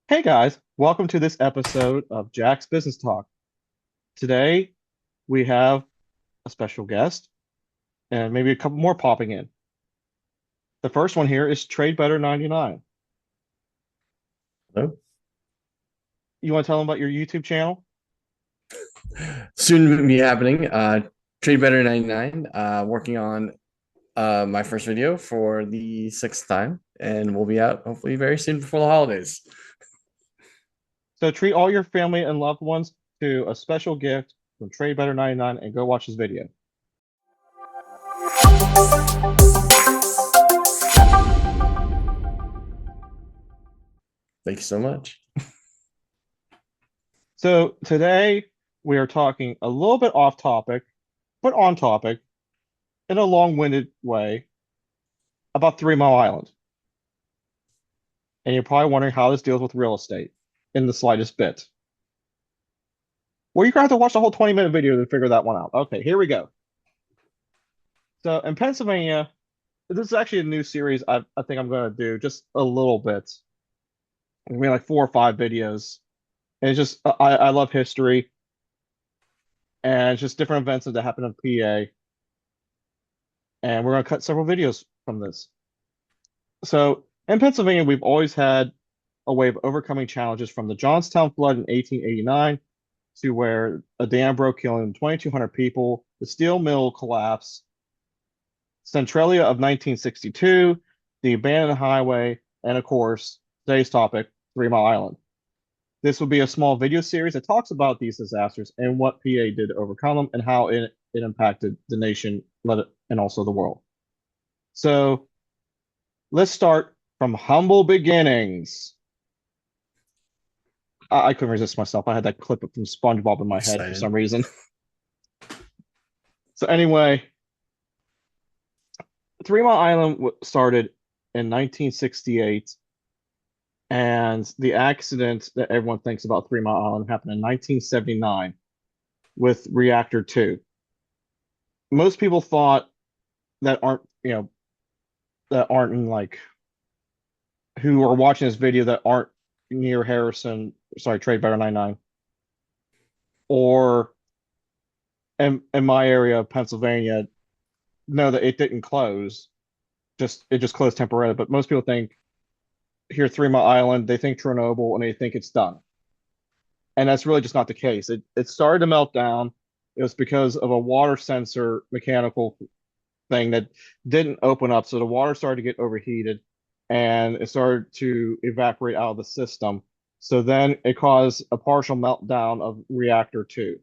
Hey guys, welcome to this episode of Jack's Business Talk. Today we have a special guest and maybe a couple more popping in. The first one here is Trade Better 99. Hello. You want to tell them about your YouTube channel? Soon to be happening. Trade Better 99. Working on my first video for the sixth time, and we'll be out hopefully very soon before the holidays. So treat all your family and loved ones to a special gift from Trade Better 99 and go watch this video. Thank you so much. So today we are talking a little bit off topic, but on topic in a long-winded way about 3 Mile Island. And you're probably wondering how this deals with real estate in the slightest bit. Well, you're gonna have to watch the whole 20-minute video to figure that one out. Okay, here we go. So in Pennsylvania, this is actually a new series I think I'm gonna do just a little bit. Maybe like 4 or 5 videos. And it's just I love history and it's just different events that happen in PA. And we're gonna cut several videos from this. So in Pennsylvania, we've always had a way of overcoming challenges from the Johnstown flood in 1889 to where a dam broke, killing 2,200 people, the steel mill collapse, Centralia of 1962, the abandoned highway, and of course, today's topic, 3 Mile Island. This will be a small video series that talks about these disasters and what PA did to overcome them and how it impacted the nation and also the world. So let's start from humble beginnings. I couldn't resist myself. I had that clip from SpongeBob in my head for Excited. some reason. So anyway, 3 Mile Island started in 1968, and the accident that everyone thinks about 3 Mile Island happened in 1979 with Reactor 2. Most people thought that aren't in like who are watching this video that aren't near Trade Better 99, or in my area of Pennsylvania, know that it didn't close. It just closed temporarily. But most people think here 3 Mile Island, they think Chernobyl, and they think it's done. And that's really just not the case. It started to melt down. It was because of a water sensor mechanical thing that didn't open up. So the water started to get overheated and it started to evaporate out of the system. So then it caused a partial meltdown of reactor 2.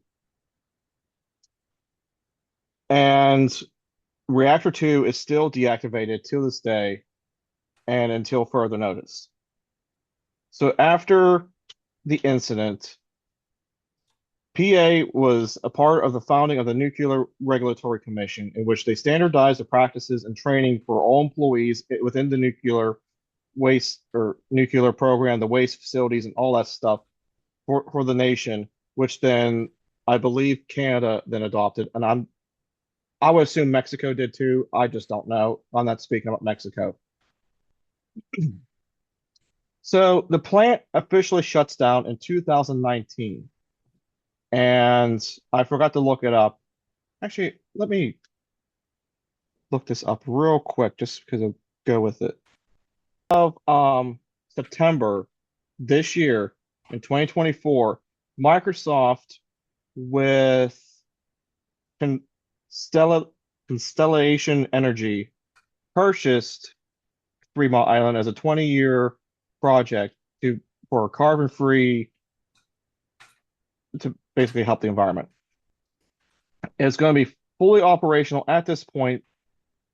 And reactor 2 is still deactivated to this day and until further notice. So after the incident, PA was a part of the founding of the Nuclear Regulatory Commission, in which they standardized the practices and training for all employees within the nuclear waste or nuclear program, the waste facilities, and all that stuff for the nation, which then I believe Canada then adopted. And I would assume Mexico did too. I just don't know. I'm not speaking about Mexico. So the plant officially shuts down in 2019. And I forgot to look it up. Actually, let me look this up real quick just because I'll go with it. Of September this year in 2024, Microsoft with Constella Constellation Energy purchased 3 Mile Island as a 20-year project for carbon free to basically help the environment. It's going to be fully operational at this point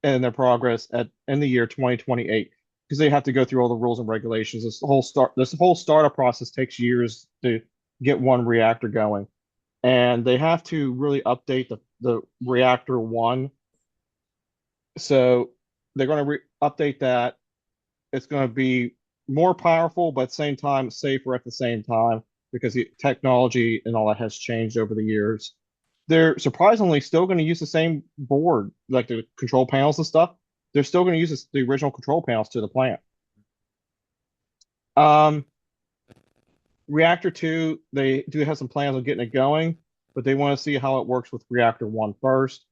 in their progress in the year 2028 because they have to go through all the rules and regulations. This whole startup process takes years to get one reactor going, and they have to really update the reactor one. So they're going to update that. It's going to be more powerful, but at the same time safer at the same time because the technology and all that has changed over the years. They're surprisingly still going to use the same board, like the control panels and stuff. They're still going to use the original control panels to the plant. Um, reactor 2, they do have some plans on getting it going, but they want to see how it works with reactor 1 first.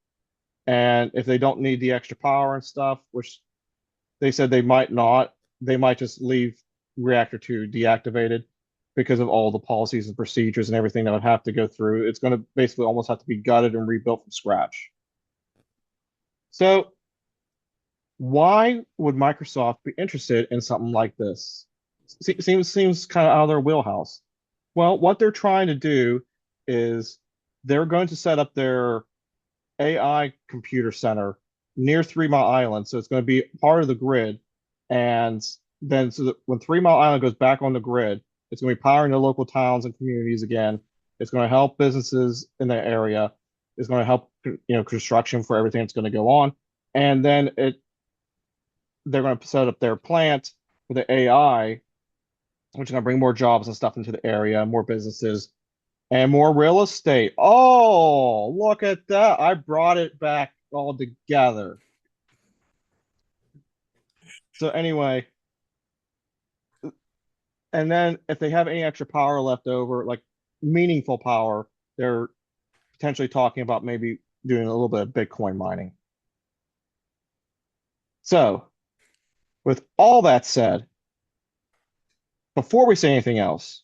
And if they don't need the extra power and stuff, which they said they might not, they might just leave reactor 2 deactivated because of all the policies and procedures and everything that would have to go through. It's going to basically almost have to be gutted and rebuilt from scratch. So why would Microsoft be interested in something like this? Seems kind of out of their wheelhouse. Well, what they're trying to do is they're going to set up their AI computer center near 3 Mile Island, so it's going to be part of the grid. And then, so that when 3 Mile Island goes back on the grid, it's going to be powering the local towns and communities again. It's going to help businesses in the area. It's going to help, construction for everything that's going to go on. And then they're going to set up their plant for the AI, which is going to bring more jobs and stuff into the area, more businesses, and more real estate. Oh, look at that. I brought it back all together. So anyway, and then if they have any extra power left over, like meaningful power, they're potentially talking about maybe doing a little bit of Bitcoin mining. So, with all that said, before we say anything else,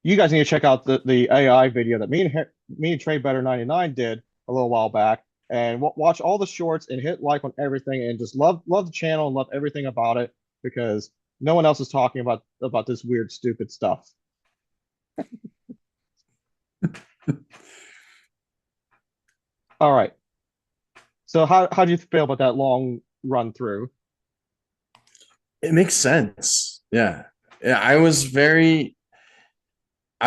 you guys need to check out the AI video that me and Trey Better 99 did a little while back, and watch all the shorts and hit like on everything, and just love the channel and love everything about it because no one else is talking about this weird stupid stuff. All right. So how do you feel about that long run through? It makes sense. Yeah. Yeah. I've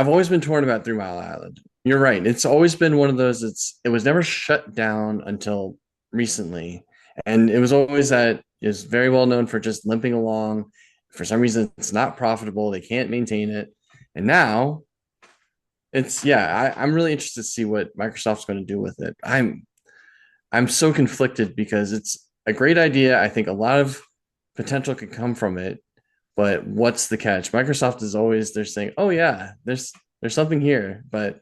always been torn about 3 Mile Island. You're right. It's always been one of those, it was never shut down until recently. And it was always that is very well known for just limping along. For some reason, it's not profitable. They can't maintain it. And now I'm really interested to see what Microsoft's going to do with it. I'm so conflicted because it's a great idea. I think a lot of potential could come from it, but what's the catch? Microsoft is always they're saying, "Oh yeah, there's something here," but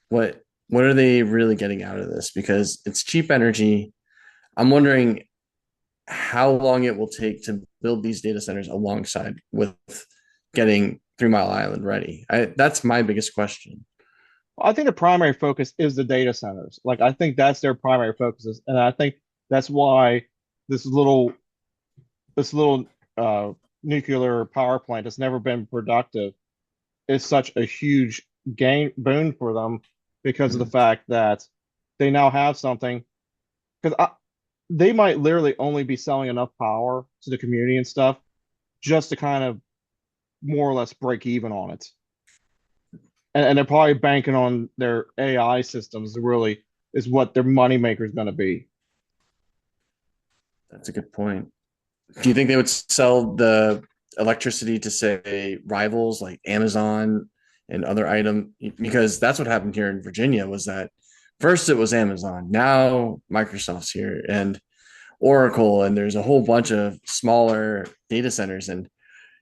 what what are they really getting out of this? Because it's cheap energy. I'm wondering how long it will take to build these data centers alongside with getting 3 Mile Island ready. That's my biggest question. I think the primary focus is the data centers. Like I think that's their primary focus, and I think that's why this little this little nuclear power plant that's never been productive is such a huge gain boon for them because of the Mhm. fact that they now have something because they might literally only be selling enough power to the community and stuff just to kind of more or less break even on it. And they're probably banking on their AI systems to really is what their moneymaker is going to be. That's a good point. Do you think they would sell the electricity to say rivals like Amazon and other item? Because that's what happened here in Virginia was that first it was Amazon, now Microsoft's here and Oracle, and there's a whole bunch of smaller data centers. And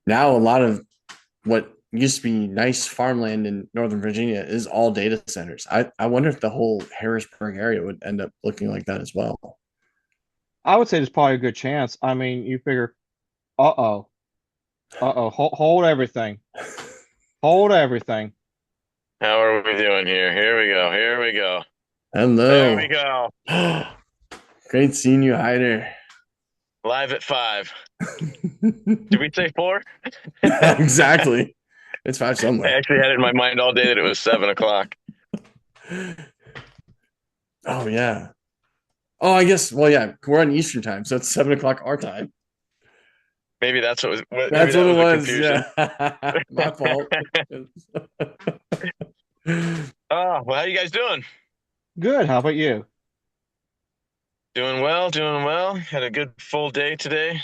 now a lot of what used to be nice farmland in Northern Virginia is all data centers. I wonder if the whole Harrisburg area would end up looking like that as well. I would say there's probably a good chance. I mean, you figure, uh-oh, hold everything, hold everything. How are we doing here? Here we go. Here we go. There we Hello. go. Great seeing you, Hyder. Live at 5. Did we say 4? Exactly. It's five I somewhere. actually had it in my mind all day that it was 7 o'clock. Oh yeah. Oh, I guess. Well, yeah, we're on Eastern time, so it's 7 o'clock our time. Maybe that's what was. Maybe That's that what it was the was. confusion. Yeah, my fault. Oh, well, how you guys doing? Good. How about you? Doing well. Doing well. Had a good full day today.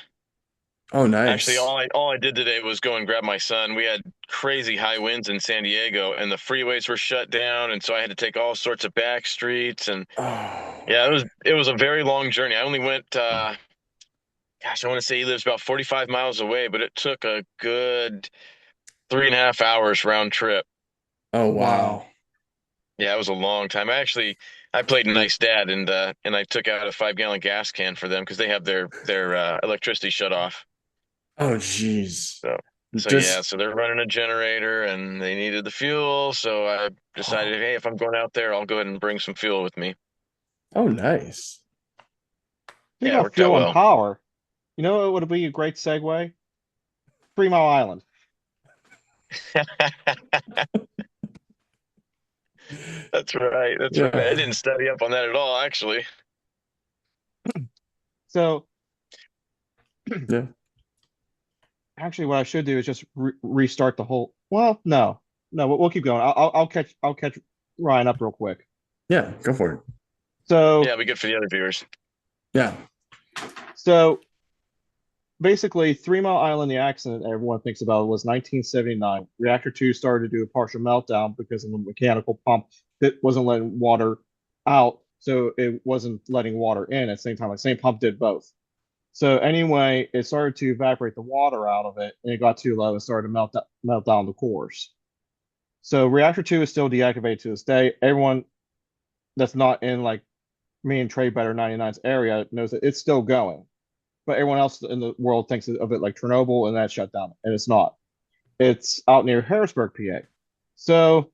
Oh, Actually, nice. all I did today was go and grab my son. We had crazy high winds in San Diego, and the freeways were shut down, and so I had to take all sorts of back streets. And Oh, yeah, it was a very long journey. I only went. gosh, I want to say he lives about 45 miles away, but it took a good 3.5 hours round trip. Oh Wow. wow. Yeah, it was a long time. I played nice dad, and I took out a 5 gallon gas can for them because they have their electricity shut off. Oh geez. So so yeah, Just so they're running a generator and they needed the fuel. So I oh, decided, hey, if I'm going out there, I'll go ahead and bring some fuel with me. oh nice. Speaking Yeah, it of worked out fuel and well. power, you know what would be a great segue? 3 Mile Island. That's right. That's right. I Yeah. didn't study up on that at all, actually. So Yeah. actually, what I should do is just restart the whole. Well, no, no, we'll keep going. I'll catch Ryan up real quick. Yeah. Go for it. So Yeah, it'll be good for the other viewers. Yeah. so basically, 3 Mile Island, the accident everyone thinks about was 1979. Reactor 2 started to do a partial meltdown because of a mechanical pump that wasn't letting water out, so it wasn't letting water in at the same time. The same pump did both. So anyway, it started to evaporate the water out of it, and it got too low and started to melt down the cores. So reactor 2 is still deactivated to this day. Everyone that's not in like me and Trey Better 99's area knows that it's still going, but everyone else in the world thinks of it like Chernobyl and that shut down, and it's not. It's out near Harrisburg, PA. So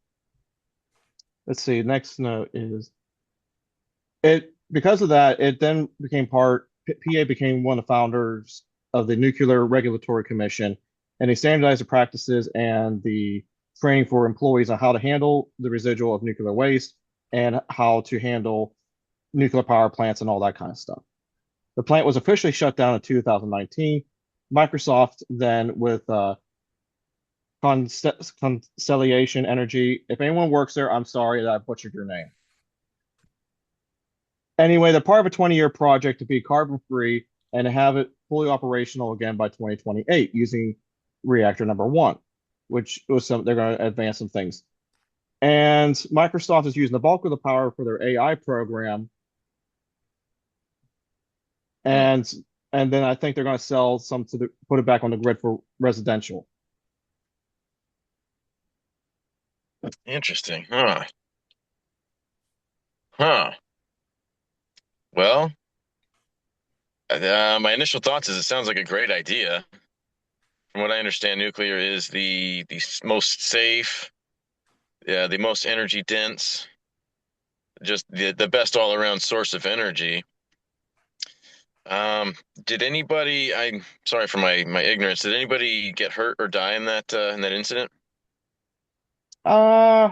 let's see. Next note is it because of that. It then became PA became one of the founders of the Nuclear Regulatory Commission, and they standardized the practices and the training for employees on how to handle the residual of nuclear waste and how to handle nuclear power plants and all that kind of stuff. The plant was officially shut down in 2019. Microsoft then with Constellation Energy. If anyone works there, I'm sorry that I butchered your name. Anyway, they're part of a 20-year project to be carbon free and to have it fully operational again by 2028 using reactor number one, which was some they're going to advance some things. And Microsoft is using the bulk of the power for their AI program, Hmm, and and then I think they're going to sell some to put it back on the grid for residential. interesting. Huh. Huh. Well, my initial thoughts is it sounds like a great idea. From what I understand, nuclear is the most safe, yeah, the most energy dense, just the best all around source of energy. Um, did anybody, I'm sorry for my ignorance, did anybody get hurt or die in that incident? Uh,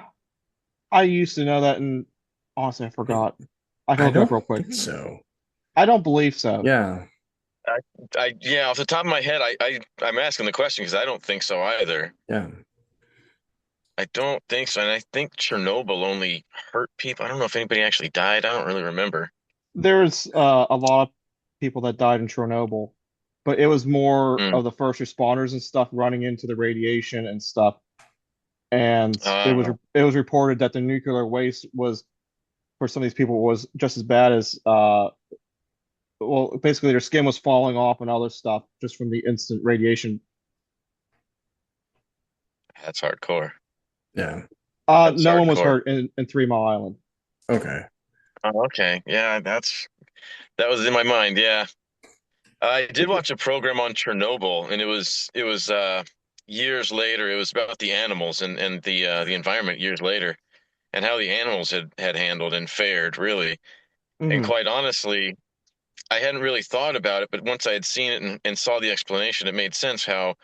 I used to know that, and honestly, I forgot. I can I look it up don't real quick. think so. I don't believe so. Yeah. I, yeah, off the top of my head, I'm asking the question because I don't think so either. Yeah. I don't think so, and I think Chernobyl only hurt people. I don't know if anybody actually died. I don't really remember. There's a lot of people that died in Chernobyl, but it was more Mm. of the first responders and stuff running into the radiation and stuff. And Uh, it was reported that the nuclear waste was for some of these people was just as bad as well, basically their skin was falling off and other stuff just from the instant radiation. that's hardcore. Yeah. That's No one was hardcore. hurt in 3 Mile Island. Okay. Oh, okay. Yeah, that was in my mind. Yeah. I did watch a program on Chernobyl, and it was years later. It was about the animals and the environment years later, and how the animals had handled and fared really. And Hmm. quite honestly, I hadn't really thought about it, but once I had seen it and saw the explanation, it made sense how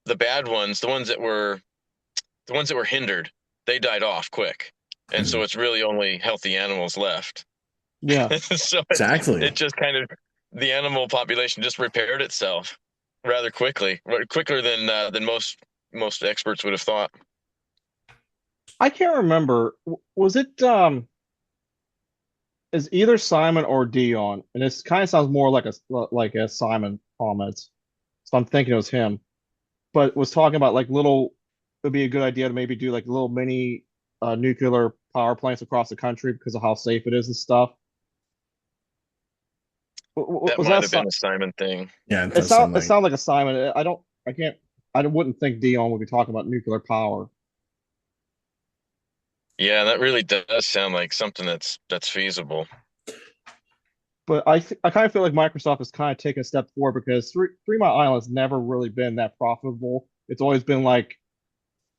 the bad ones, the ones that were hindered, they died off quick, and so Mhm. it's really only healthy animals left. Yeah. So it Exactly. just kind of the animal population just repaired itself rather quickly, quicker than most experts would have thought. I can't remember. Was it is either Simon or Dion? And this kind of sounds more like a Simon comment. So I'm thinking it was him. But was talking about like little it'd be a good idea to maybe do like little mini nuclear power plants across the country because of how safe it is and stuff. That Was that might have been a Simon thing. Yeah, it it does sound it like sounds like a Simon. I can't I wouldn't think Dion would be talking about nuclear power. Yeah, that really does sound like something that's feasible. But I kind of feel like Microsoft has kind of taken a step forward because Three Mile Island's never really been that profitable. It's always been like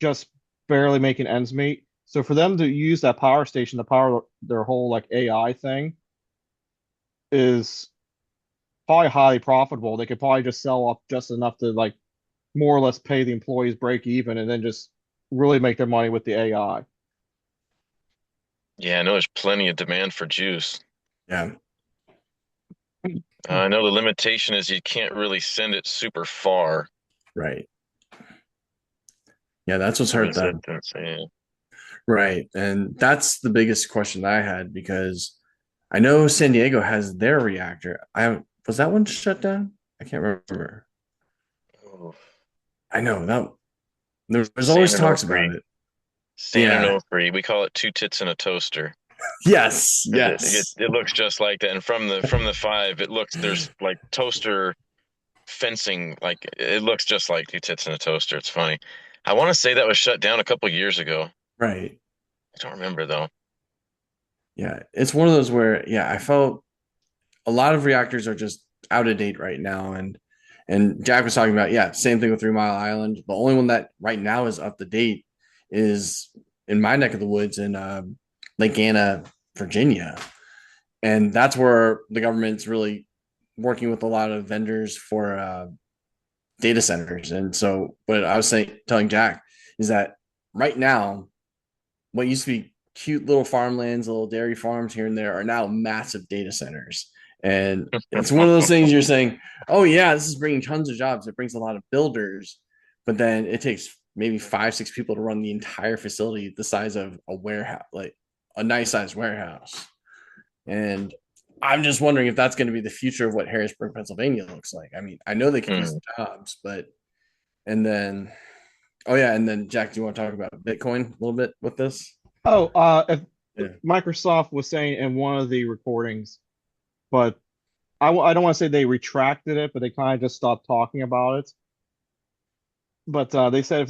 just barely making ends meet. So for them to use that power station to power their whole like AI thing is probably highly profitable. They could probably just sell off just enough to like more or less pay the employees break even and then just really make their money with the AI. Yeah, I know there's plenty of demand for juice. yeah, I know the limitation is you can't really send it super far. right. Yeah, that's what's The hurt them. resistance. Yeah. Right. And that's the biggest question I had because I know San Diego has their reactor. I was that one shut down? I can't remember. Ooh. I know that there's San always talks about Onofre. it. San Yeah. Onofre. We call it two tits in a toaster. Yes. 'Cause it, Yes. it looks just like that. And from the five, it looks there's like toaster fencing, like it looks just like two tits in a toaster. It's funny. I want to say that was shut down a couple years ago. Right. I don't remember though. Yeah. It's one of those where, yeah, I felt a lot of reactors are just out of date right now. And Jack was talking about, yeah, same thing with 3 Mile Island. The only one that right now is up to date is in my neck of the woods in Lake Anna, Virginia. And that's where the government's really working with a lot of vendors for data centers. And so, what I was saying, telling Jack is that right now, what used to be cute little farmlands, little dairy farms here and there are now massive data centers. And it's one of those things you're saying, oh, yeah, this is bringing tons of jobs. It brings a lot of builders, but then it takes maybe 5, 6 people to run the entire facility the size of a warehouse, like a nice sized warehouse. And I'm just wondering if that's going to be the future of what Harrisburg, Pennsylvania looks like. I mean, I know they could use Hmm. the jobs, but, and then, oh, yeah. And then, Jack, do you want to talk about Bitcoin a little bit with this? Oh, if Yeah. Microsoft was saying in one of the recordings, but I don't want to say they retracted it, but they kind of just stopped talking about it. But they said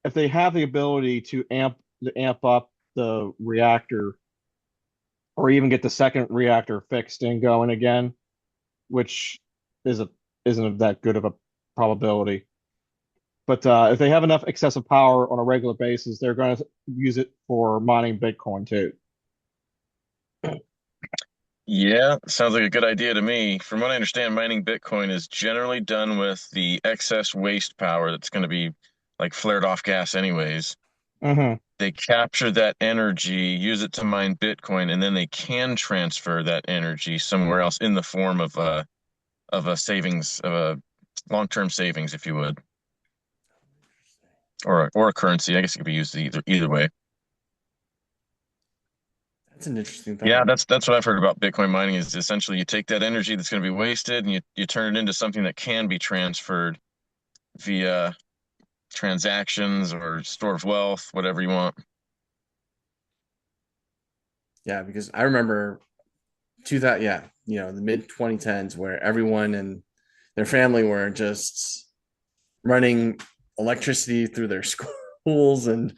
if they have the ability to amp up the reactor or even get the second reactor fixed and going again, which is a isn't that good of a probability. But if they have enough excessive power on a regular basis, they're going to use it for mining Bitcoin too. Yeah, sounds like a good idea to me. From what I understand, mining Bitcoin is generally done with the excess waste power that's going to be like flared off gas anyways. Hmm. They capture that energy, use it to mine Bitcoin, and then they can transfer that energy somewhere else in the form of a savings of a long-term savings, if you would, or a currency. I guess it could be used either way. That's an interesting Yeah, thought. that's what I've heard about Bitcoin mining is essentially you take that energy that's going to be wasted and you turn it into something that can be transferred via transactions or store of wealth, whatever you want. Yeah, because I remember 2000, yeah, the mid 2010s where everyone and their family were just running electricity through their schools and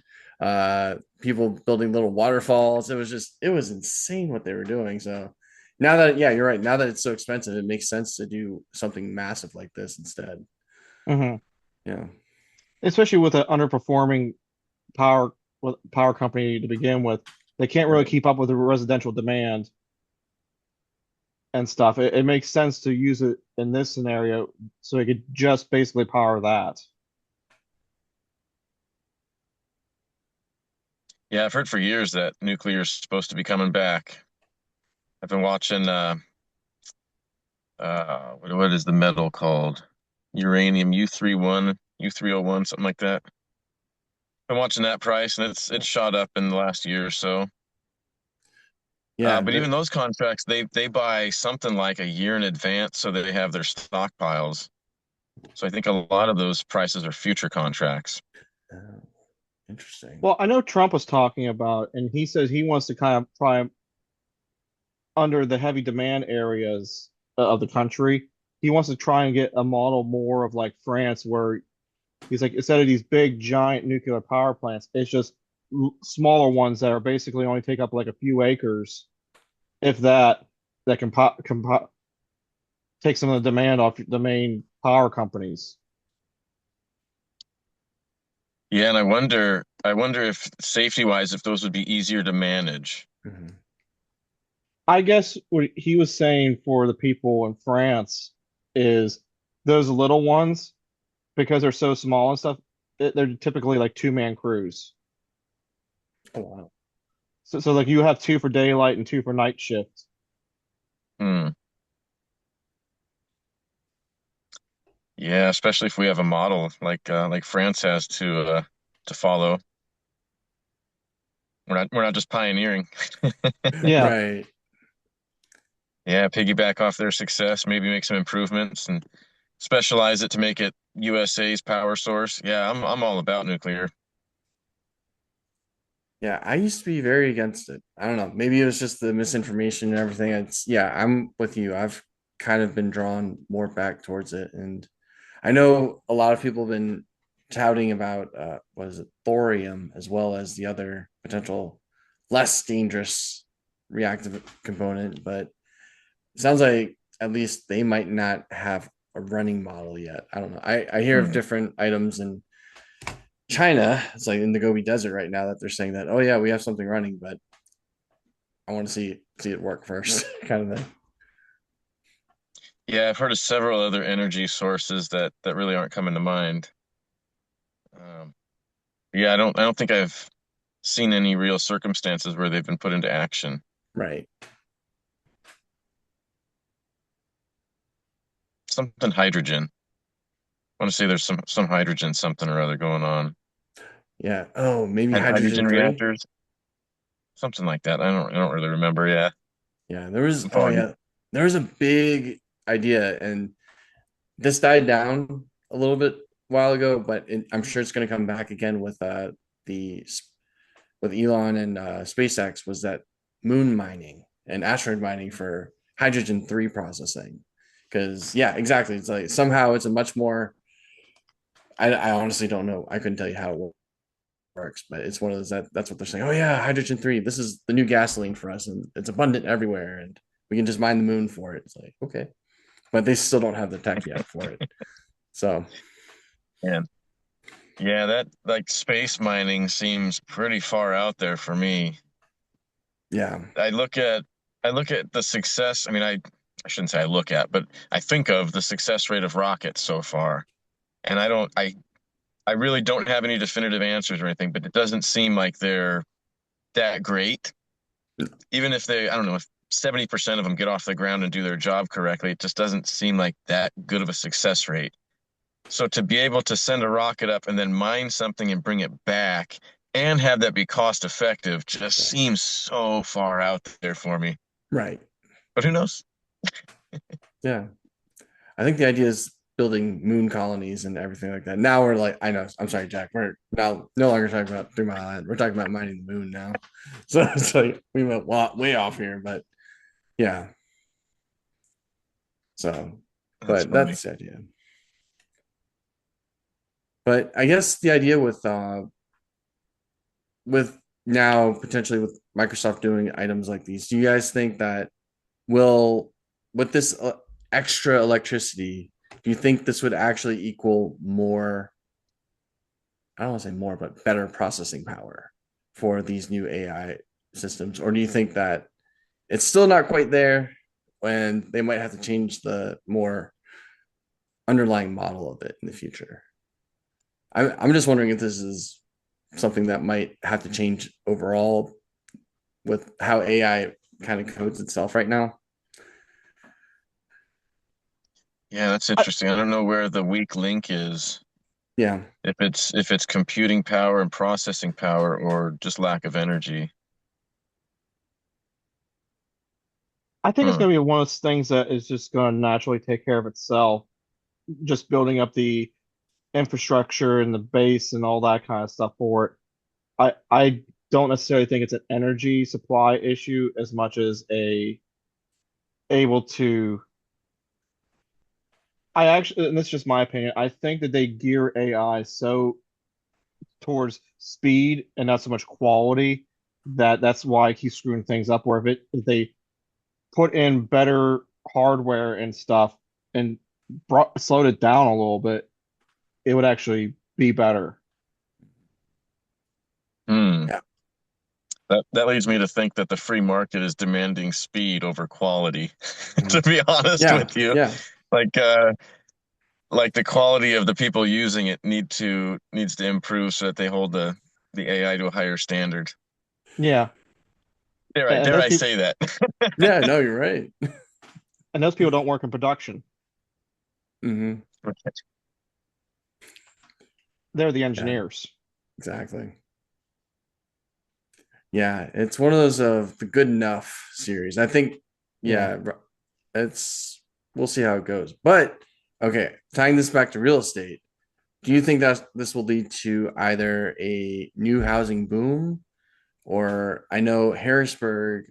people building little waterfalls. It was insane what they were doing. So now that, yeah, you're right. Now that it's so expensive, it makes sense to do something massive like this instead. Hmm. Yeah. Especially with an underperforming power power company to begin with, they can't really Right. keep up with the residential demand and stuff. It makes sense to use it in this scenario so it could just basically power that. Yeah, I've heard for years that nuclear is supposed to be coming back. I've been watching what is the metal called? Uranium U31, U301, something like that. Been watching that price and it's shot up in the last year or so. Yeah. But even those contracts, they buy something like a year in advance, so they have their stockpiles. So I think a lot of those prices are future contracts. uh, interesting. Well, I know Trump was talking about, and he says he wants to kind of try under the heavy demand areas of the country. He wants to try and get a model more of like France, where he's like, instead of these big giant nuclear power plants, it's just smaller ones that are basically only take up like a few acres, if that, that can take some of the demand off the main power companies. Yeah, and I wonder if safety wise, if those would be easier to manage. Mhm. I guess what he was saying for the people in France is those little ones, because they're so small and stuff, they're typically like two-man crews. Oh, wow. So like you have two for daylight and two for night shift. Hmm. Yeah, especially if we have a model like France has to follow. We're not just pioneering. Yeah. Right. Yeah, piggyback off their success, maybe make some improvements and specialize it to make it USA's power source. Yeah, I'm all about nuclear. Yeah, I used to be very against it. I don't know. Maybe it was just the misinformation and everything. It's yeah, I'm with you. I've kind of been drawn more back towards it. And I know a lot of people have been touting about what is it, thorium, as well as the other potential less dangerous reactive component, but it sounds like at least they might not have a running model yet. I don't know. I hear of Hmm. different items in China. It's like in the Gobi Desert right now that they're saying that, oh yeah, we have something running, but I want to see it work first, kind of thing. Yeah, I've heard of several other energy sources that really aren't coming to mind. Um, yeah, I don't think I've seen any real circumstances where they've been put into action. Right. Something hydrogen. I want to say there's some hydrogen something or other going on. Yeah. Oh, maybe Hydrogen hydrogen three. reactors, something like that. I don't really remember. Yeah, Yeah. There was I'm oh foggy. yeah, there was a big idea, and this died down a little bit a while ago, but I'm sure it's going to come back again with the with Elon and SpaceX, was that moon mining and asteroid mining for hydrogen 3 processing. Because, yeah, exactly. It's like somehow it's a much more, I honestly don't know. I couldn't tell you how it works, but it's one of those that's what they're saying. Oh, yeah, hydrogen 3. This is the new gasoline for us, and it's abundant everywhere, and we can just mine the moon for it. It's like, okay. But they still don't have the tech yet for it. So, And yeah, that like space mining seems pretty far out there for me. yeah, I look at I look at the success. I mean, I shouldn't say I look at, but I think of the success rate of rockets so far, and I really don't have any definitive answers or anything, but it doesn't seem like they're that great. Even if I don't know, if 70% of them get off the ground and do their job correctly, it just doesn't seem like that good of a success rate. So to be able to send a rocket up and then mine something and bring it back and have that be cost effective just yeah, seems so far out there for me. right. But who knows? Yeah. I think the idea is building moon colonies and everything like that. Now we're like, I know, I'm sorry, Jack. We're now no longer talking about 3 Mile Island. We're talking about mining the moon now. So it's like we went way off here, but yeah. So, That's but funny. that's the idea. But I guess the idea with now potentially with Microsoft doing items like these, do you guys think that will with this extra electricity, do you think this would actually equal more, I don't want to say more, but better processing power for these new AI systems? Or do you think that it's still not quite there and they might have to change the more underlying model of it in the future? I'm just wondering if this is something that might have to change overall with how AI kind of codes itself right now. Yeah, that's I, interesting. I don't know where the weak link is. Yeah, If it's computing power and processing power or just lack of energy. I think it's Huh. going to be one of those things that is just going to naturally take care of itself, just building up the infrastructure and the base and all that kind of stuff for it. I don't necessarily think it's an energy supply issue as much as a able to. I actually, and this is just my opinion, I think that they gear AI so towards speed and not so much quality that that's why he's screwing things up. Where if they put in better hardware and stuff and slowed it down a little bit, it would actually be better. Hmm. Yeah. That leads me to think that the free market is demanding speed over quality, to Mhm. be honest Yeah. with you. Yeah. Like uh like the quality of the people using it needs to improve so that they hold the AI to a higher standard. Yeah, and Dare I say that? Yeah. No, you're right. those people don't work in production. Hmm. They're the Yeah. engineers. Exactly. Yeah, it's one of those of the good enough series. I think, Yeah. yeah, it's we'll see how it goes. But okay, tying this back to real estate, do you think that this will lead to either a new housing boom or I know Harrisburg,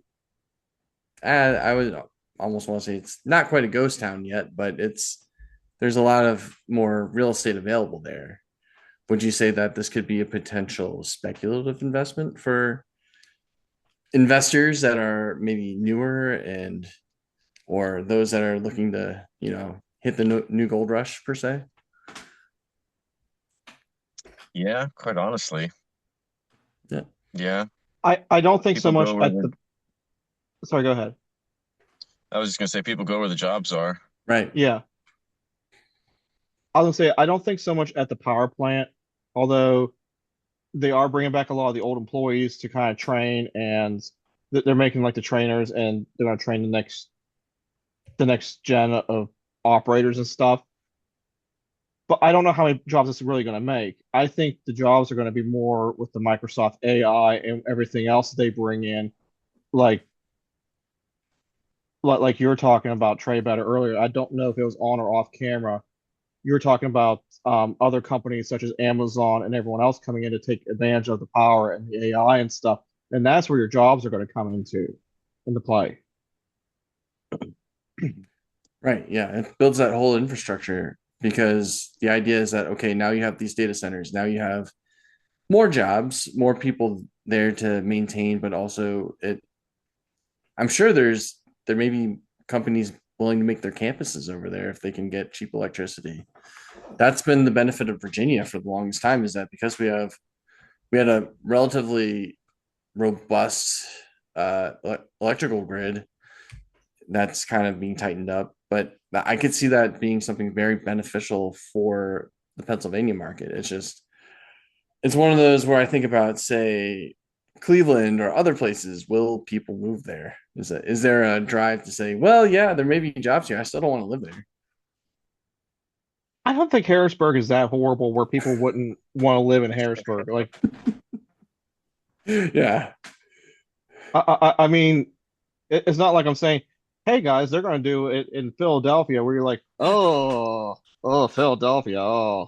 I would almost want to say it's not quite a ghost town yet, but it's there's a lot of more real estate available there. Would you say that this could be a potential speculative investment for investors that are maybe newer and or those that are looking to hit the new gold rush per se? Yeah, quite honestly. Yeah. Yeah. I don't think so People much go where at the the. Sorry, go ahead. I was just gonna say people go where the jobs are. Right. Yeah, I was gonna say I don't think so much at the power plant, although they are bringing back a lot of the old employees to kind of train, and they're making like the trainers, and they're gonna train the next gen of operators and stuff. But I don't know how many jobs it's really going to make. I think the jobs are going to be more with the Microsoft AI and everything else they bring in, like like you were talking about Trey about it earlier. I don't know if it was on or off camera. You were talking about other companies such as Amazon and everyone else coming in to take advantage of the power and the AI and stuff, and that's where your jobs are going to come into play. Right. Yeah. It builds that whole infrastructure because the idea is that, okay, now you have these data centers. Now you have more jobs, more people there to maintain, but also I'm sure there may be companies willing to make their campuses over there if they can get cheap electricity. That's been the benefit of Virginia for the longest time is that because we had a relatively robust electrical grid that's kind of being tightened up. But I could see that being something very beneficial for the Pennsylvania market. It's one of those where I think about, say, Cleveland or other places. Will people move there? Is there a drive to say, well, yeah, there may be jobs here. I still don't want to live there. I don't think Harrisburg is that horrible where people wouldn't want to live in Harrisburg. Like, Yeah, I mean, it's not like I'm saying, hey guys, they're going to do it in Philadelphia, where you're like, oh, Philadelphia,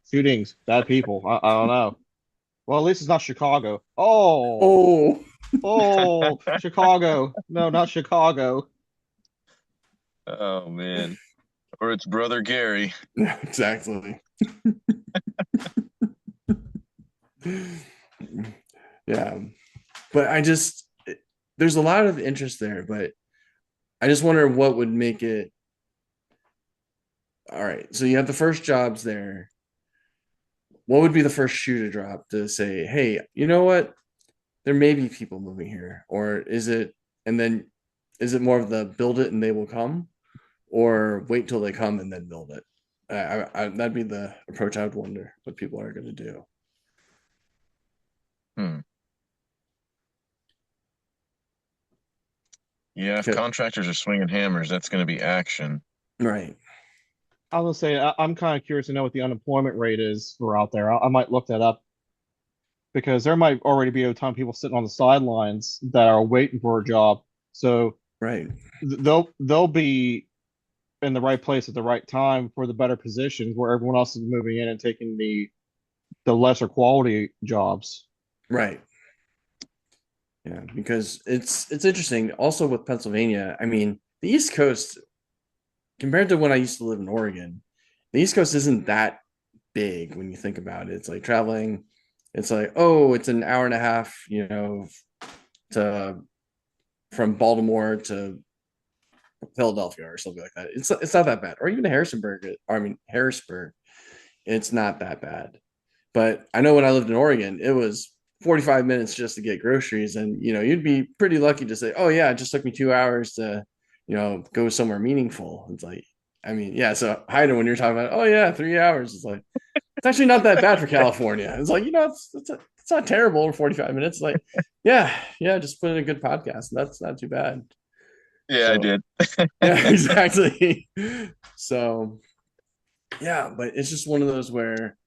shootings, bad people. I don't know. Well, at least it's not Chicago. oh, Chicago. No, not Chicago. Oh man. Or it's brother Gary. exactly. Yeah, but there's a lot of interest there, but I just wonder what would make it. All right, so you have the first jobs there. What would be the first shoe to drop to say, hey, you know what? There may be people moving here, or is it? And then is it more of the build it and they will come, or wait till they come and then build it? That'd be the approach. I would wonder what people are going to do. Hmm. Yeah, if contractors are swinging hammers, that's going to be action. Right. I was gonna say I'm kind of curious to know what the unemployment rate is for out there. I might look that up because there might already be a ton of people sitting on the sidelines that are waiting for a job. So Right. they'll be in the right place at the right time for the better positions where everyone else is moving in and taking the lesser quality jobs. Right. Yeah, because it's interesting. Also with Pennsylvania, I mean, the East Coast compared to when I used to live in Oregon, the East Coast isn't that big when you think about it. It's like traveling. It's like, oh, it's an hour and a half, to from Baltimore to Philadelphia or something like that. It's not that bad. Or even Harrisonburg. I mean Harrisburg. It's not that bad. But I know when I lived in Oregon, it was 45 minutes just to get groceries. And, you'd be pretty lucky to say, oh, yeah, it just took me 2 hours to, go somewhere meaningful. It's like, I mean, yeah. So, Haida, when you're talking about, oh, yeah, 3 hours, it's like, it's actually not that bad for California. It's like, it's not terrible in 45 minutes. Like, yeah, yeah, just put in a good podcast. That's not too bad. Yeah, I So, did. yeah, exactly. So, yeah, but it's just one of those where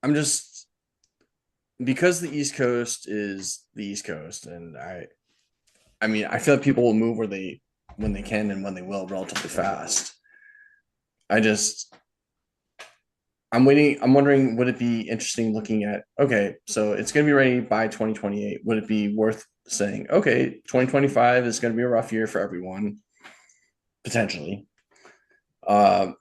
I'm just because the East Coast is the East Coast, and I mean, I feel like people will move where they when they can and when they will relatively fast. I just I'm waiting. I'm wondering, would it be interesting looking at okay, so it's going to be ready by 2028. Would it be worth saying okay, 2025 is going to be a rough year for everyone potentially? Uh,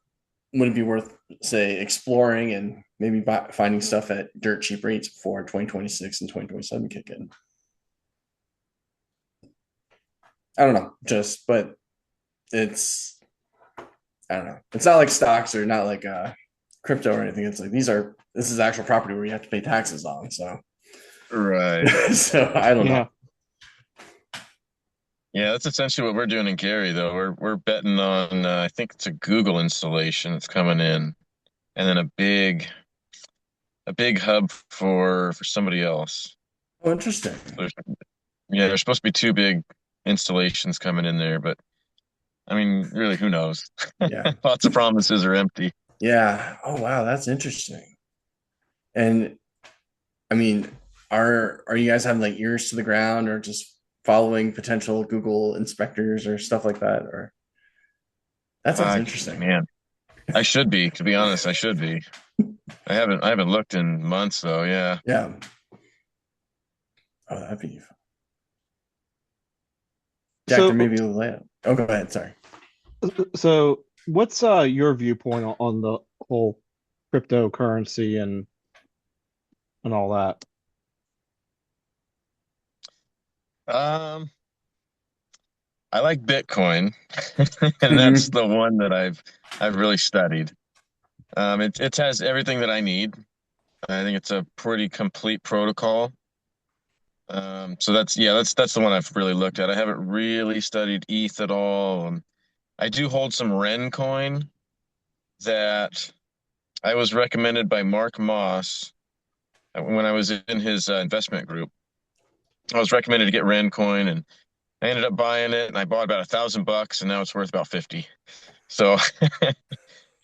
would it be worth say exploring and maybe finding stuff at dirt cheap rates before 2026 and 2027 kick in? I don't know, just but it's I don't know. It's not like stocks or not like crypto or anything. It's like this is actual property where you have to pay taxes on. So Right. so I don't know. Yeah. Yeah, that's essentially what we're doing in Gary, though. We're betting on I think it's a Google installation that's coming in, and then a big hub for somebody else. Oh, interesting. There's, yeah, there's supposed to be two big installations coming in there, but I mean, really, who knows? Yeah. Lots of promises are empty. Yeah. Oh wow, that's interesting. And I mean, are you guys having like ears to the ground or just following potential Google inspectors or stuff like that? Or that sounds interesting. Man, I should be, to be honest, I should be. I haven't looked in months though. Yeah. Yeah. Oh, that'd be Jack. There may So be a layout. Oh, go ahead. Sorry. so what's your viewpoint on the whole cryptocurrency and all that? Um, I like Bitcoin, and that's the one that I've really studied. It has everything that I need. I think it's a pretty complete protocol. So that's the one I've really looked at. I haven't really studied ETH at all. I do hold some Ren coin that I was recommended by Mark Moss when I was in his investment group. I was recommended to get Ren coin, and I ended up buying it, and I bought about $1,000, and now it's worth about 50. So,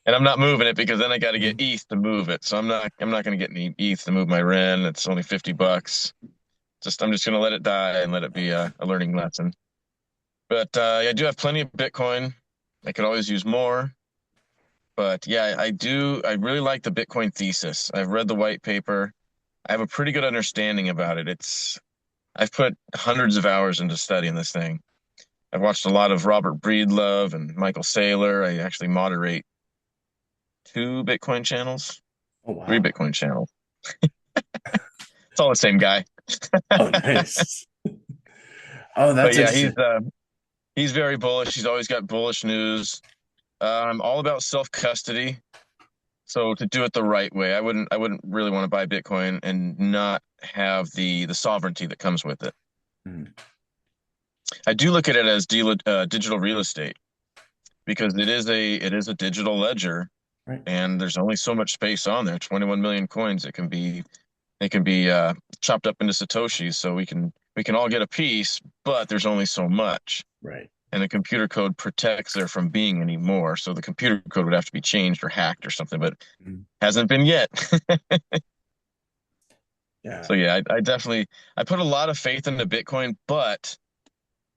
and I'm not moving it because then I got to get ETH to move it. So I'm not going to get any ETH to move my Ren. It's only $50. I'm just going to let it die and let it be a learning lesson. But I do have plenty of Bitcoin. I could always use more. But yeah, I do. I really like the Bitcoin thesis. I've read the white paper. I have a pretty good understanding about it. I've put hundreds of hours into studying this thing. I've watched a lot of Robert Breedlove and Michael Saylor. I actually moderate two Bitcoin channels, Oh three wow. Bitcoin channels. It's all the same guy. Oh nice. Oh, But that's yeah, interesting. he's very bullish. He's always got bullish news. I'm all about self custody. So to do it the right way, I wouldn't really want to buy Bitcoin and not have the sovereignty that comes with it. Mhm. I do look at it as digital real estate because it is a digital ledger, Right. and there's only so much space on there. 21 million coins. It can be chopped up into satoshis, so we can all get a piece, but there's only so much. Right. And the computer code protects there from being any more. So the computer code would have to be changed or hacked or something, but Mhm. hasn't been yet. Yeah. So yeah, I definitely I put a lot of faith into Bitcoin, but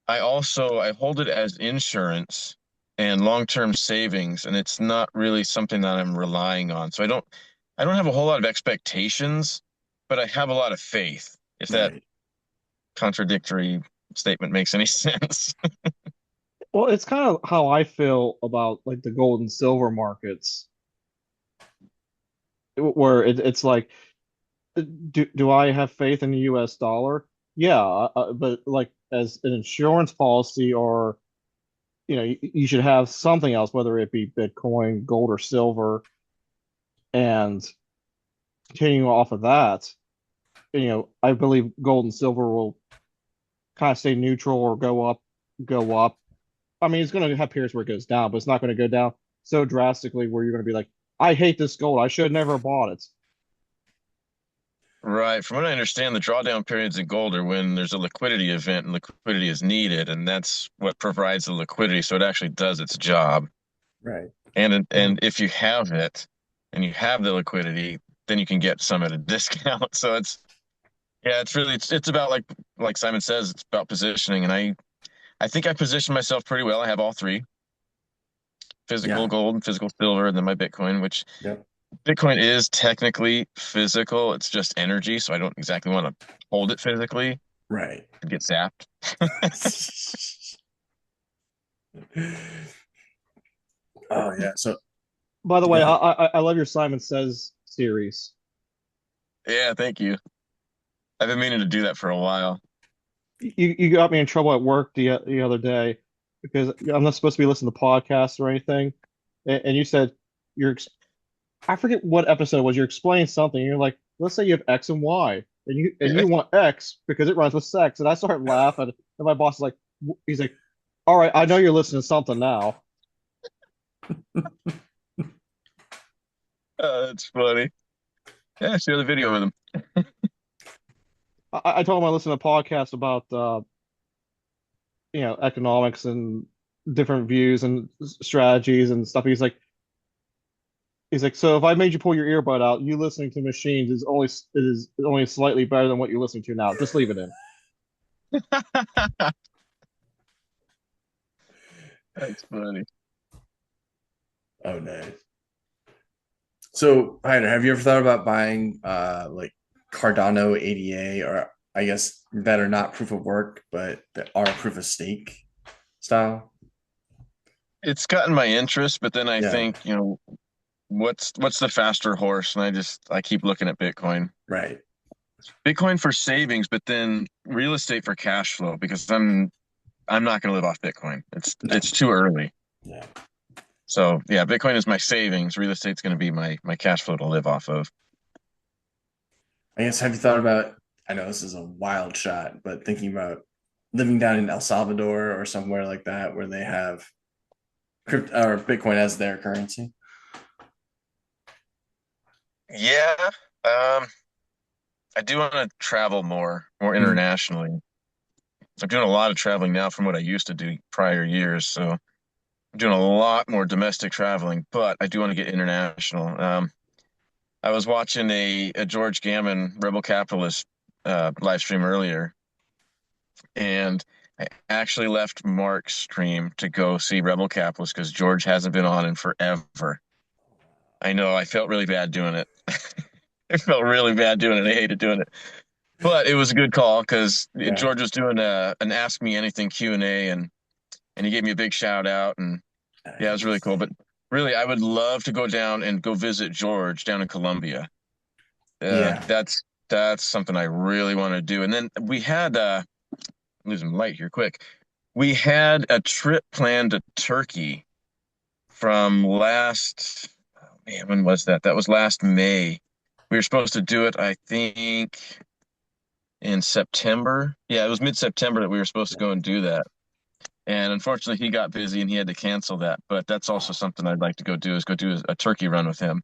I hold it as insurance and long-term savings, and it's not really something that I'm relying on. So I don't have a whole lot of expectations, but I have a lot of faith. If that Right. contradictory statement makes any sense. Well, it's kind of how I feel about like the gold and silver markets, where it's like, do I have faith in the U.S. dollar? Yeah, but like as an insurance policy, or you should have something else, whether it be Bitcoin, gold, or silver, and continuing off of that, I believe gold and silver will kind of stay neutral or go up, go up. I mean, it's going to have periods where it goes down, but it's not going to go down so drastically where you're going to be like, I hate this gold. I should have never bought it. Right. From what I understand, the drawdown periods in gold are when there's a liquidity event and liquidity is needed, and that's what provides the liquidity. So it actually does its job. Right. And if you have it and you have the liquidity, then you can get some at a discount. So it's really it's about like Simon says, it's about positioning. And I think I position myself pretty well. I have all three: physical Yeah. gold, physical silver, and then my Bitcoin, which Yep. Bitcoin is technically physical. It's just energy, so I don't exactly want to hold it physically Right. and get zapped. Oh yeah. So By the go way, ahead. I love your Simon Says series. Yeah, thank you. I've been meaning to do that for a while. You got me in trouble at work the other day because I'm not supposed to be listening to podcasts or anything, and you said I forget what episode it was. You're explaining something. You're like, let's say you have X and Y, and you want X because it rhymes with sex, and I started laughing, and my boss is like, he's like, all right, I know you're listening to something now. That's funny. Yeah, share the video with him. I told him I listen to podcasts about economics and different views and strategies and stuff. He's like, so if I made you pull your earbud out, you listening to machines is only slightly better than what you're listening to now. Just leave it in. That's funny. Oh nice. So, Heiner, have you ever thought about buying like Cardano ADA, or I guess that are not proof of work, but that are proof of stake style? It's gotten my interest, but then I Yeah. think, what's the faster horse? And I keep looking at Bitcoin. Right. Bitcoin for savings, but then real estate for cash flow because I'm not going to live off Bitcoin. No. It's too early. Yeah. So yeah, Bitcoin is my savings. Real estate's going to be my cash flow to live off of. I guess have you thought about? I know this is a wild shot, but thinking about living down in El Salvador or somewhere like that where they have crypto or Bitcoin as their currency. Yeah, I do want to travel more Mhm. internationally. I'm doing a lot of traveling now from what I used to do prior years. So I'm doing a lot more domestic traveling, but I do want to get international. I was watching a George Gammon Rebel Capitalist live stream earlier, and I actually left Mark's stream to go see Rebel Capitalist because George hasn't been on in forever. I know I felt really bad doing it. I felt really bad doing it. I hated doing it. But it was a good call because Yeah. George was doing an Ask Me Anything Q&A, and he gave me a big shout out, and yeah, it was really cool. Nice. But really, I would love to go down and go visit George down in Colombia. Yeah. That's something I really want to do. And then we had losing light here quick. We had a trip planned to Turkey from last oh man, when was that? That was last May. We were supposed to do it, I think, in September. Yeah, it was mid-September that we were supposed to go and do that. And unfortunately, he got busy and he had to cancel that. But that's also something I'd like to go do is go do a turkey run with him.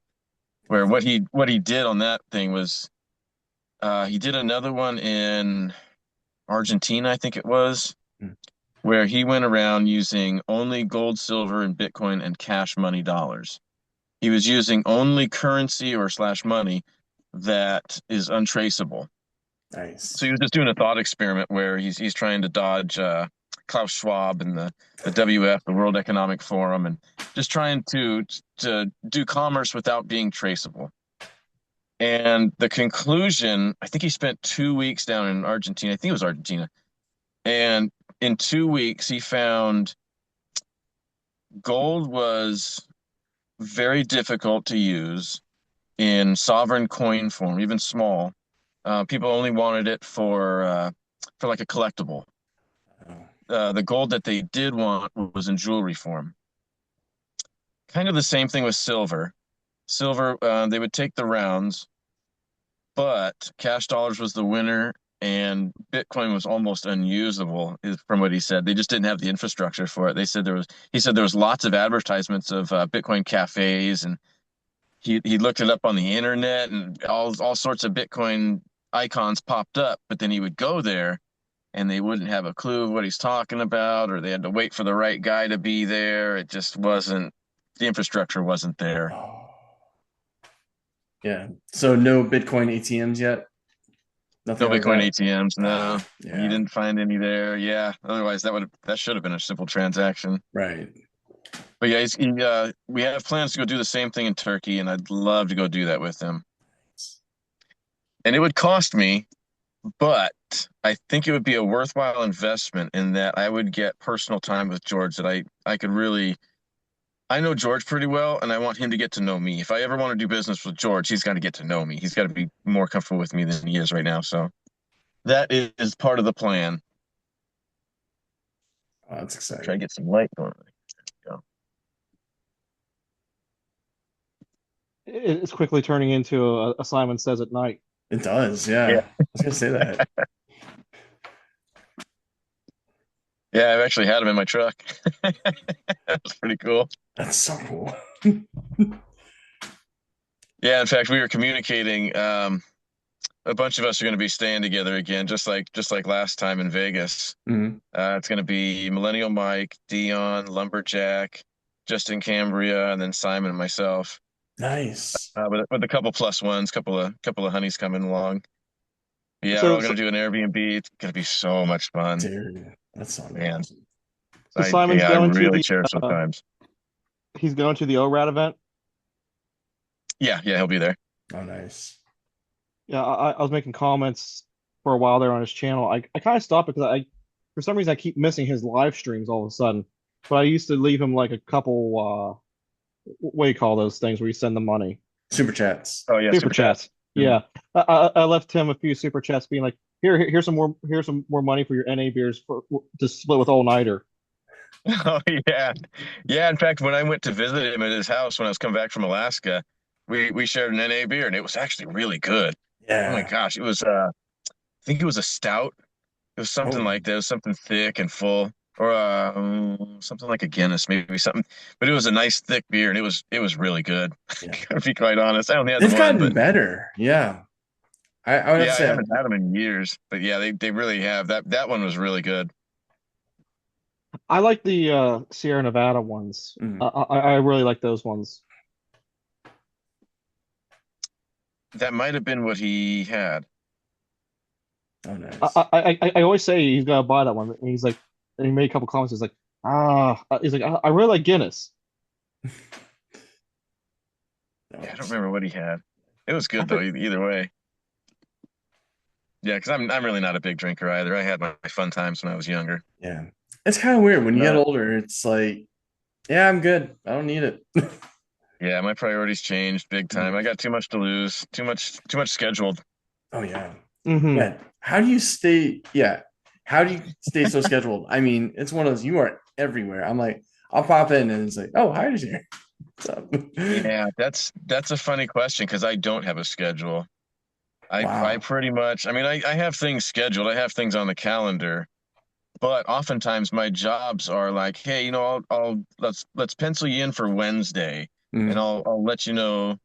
Where what he did on that thing was he did another one in Argentina, I think it was, Mm. where he went around using only gold, silver, and Bitcoin and cash money dollars. He was using only currency or slash money that is untraceable. So he Nice. was just doing a thought experiment where he's trying to dodge Klaus Schwab and the WF, the World Economic Forum, and just trying to do commerce without being traceable. And the conclusion, I think he spent 2 weeks down in Argentina. I think it was Argentina. And in 2 weeks, he found gold was very difficult to use in sovereign coin form, even small. People only wanted it for like a collectible. Oh, The gold that they did want was in jewelry form. Kind of the same thing with silver. Silver, they would take the rounds, but cash dollars was the winner, and Bitcoin was almost unusable, from what he said. They just didn't have the infrastructure for it. He said there was lots of advertisements of Bitcoin cafes, and he looked it up on the internet, and all sorts of Bitcoin icons popped up. But then he would go there, and they wouldn't have a clue of what he's talking about, or they had to wait for the right guy to be there. It just wasn't, the infrastructure wasn't there. oh. Yeah. So no Bitcoin ATMs yet? No Nothing like Bitcoin that? ATMs, no. He Yeah. didn't find any there. Yeah. Otherwise that should have been a simple transaction. Right. But yeah, we have plans to go do the same thing in Turkey, and I'd love to go do that with him. And it would cost me, but I think it would be a worthwhile investment in that I would get personal time with George that I could really, I know George pretty well, and I want him to get to know me. If I ever want to do business with George, he's got to get to know me. He's got to be more comfortable with me than he is right now. So that is part of the plan. Oh, that's Try to exciting. get some light going. Go. It's quickly turning into a Simon Says at Night. It does. Yeah. Yeah. I was gonna say that. Yeah, I've actually had him in my truck. That's pretty cool. That's so cool. Yeah, in fact, we were communicating. A bunch of us are going to be staying together again, just like last time in Vegas. Mhm. It's going to be Millennial Mike, Dion, Lumberjack, Justin Cambria, and then Simon and myself. Nice. With a couple plus ones, couple of honeys coming along. Yeah, we're So all so, going to do an Airbnb. It's going to be so much fun, Dude, that sounds man. awesome. so Simon's I going to really the cherish those uh, times. he's going to the ORAD event. Yeah, yeah, he'll be there. Oh, nice. Yeah, I was making comments for a while there on his channel. I kind of stopped because for some reason I keep missing his live streams all of a sudden. But I used to leave him like a couple what do you call those things where you send the money? Super chats. Oh yeah, Super super chat. chats. Mhm. Yeah. I left him a few super chats being like, here's some more money for your NA beers to split with All Nighter. Oh yeah, yeah. In fact, when I went to visit him at his house when I was coming back from Alaska, we shared an NA beer, and it was actually really good. Oh my Yeah. gosh, it was I think it was a stout. It was something Oh, like that. It was something thick and full, or something like a Guinness, maybe something. But it was a nice thick beer, and it was really good. yeah. To be quite honest, I only had the They've one, gotten but better. Yeah. I would have to yeah, I say, haven't had them in years. But yeah, they really have. That one was really good. I like the Sierra Nevada ones. mhm. I really like those ones. That might have been what he had. Oh, nice. I always say he's gonna buy that one, and he's like, and he made a couple comments. He's like, he's like, I really like Guinness. No, Yeah, I don't remember what he had. It was I good though, for, either way. Yeah, because I'm really not a big drinker either. I had my fun times when I was younger. yeah. It's kind of weird when you get Not, older. It's like, yeah, I'm good. I don't need it. yeah, my priorities changed big time. I Mhm. got too much to lose, too much scheduled. Oh, yeah. hmm Yeah. How do you stay? Yeah. How do you stay so scheduled? I mean, it's one of those, you are everywhere. I'm like, I'll pop in and it's like, oh, Heidi's here. What's up? Yeah, that's a funny question because I don't have a schedule. I Wow. pretty much, I mean, I have things scheduled. I have things on the calendar, but oftentimes my jobs are like, hey, I'll let's pencil you in for Wednesday, and Mhm. I'll let you know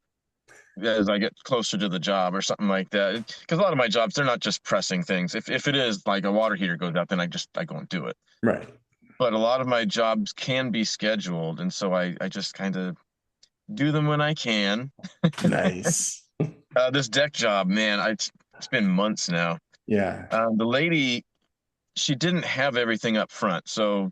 as I get closer to the job or something like that. Because a lot of my jobs, they're not just pressing things. If it is like a water heater goes out, then I go and do it. Right. But a lot of my jobs can be scheduled, and so I just kind of do them when I can. Nice. This deck job, man, it's been months now. Yeah. The lady, she didn't have everything up front, so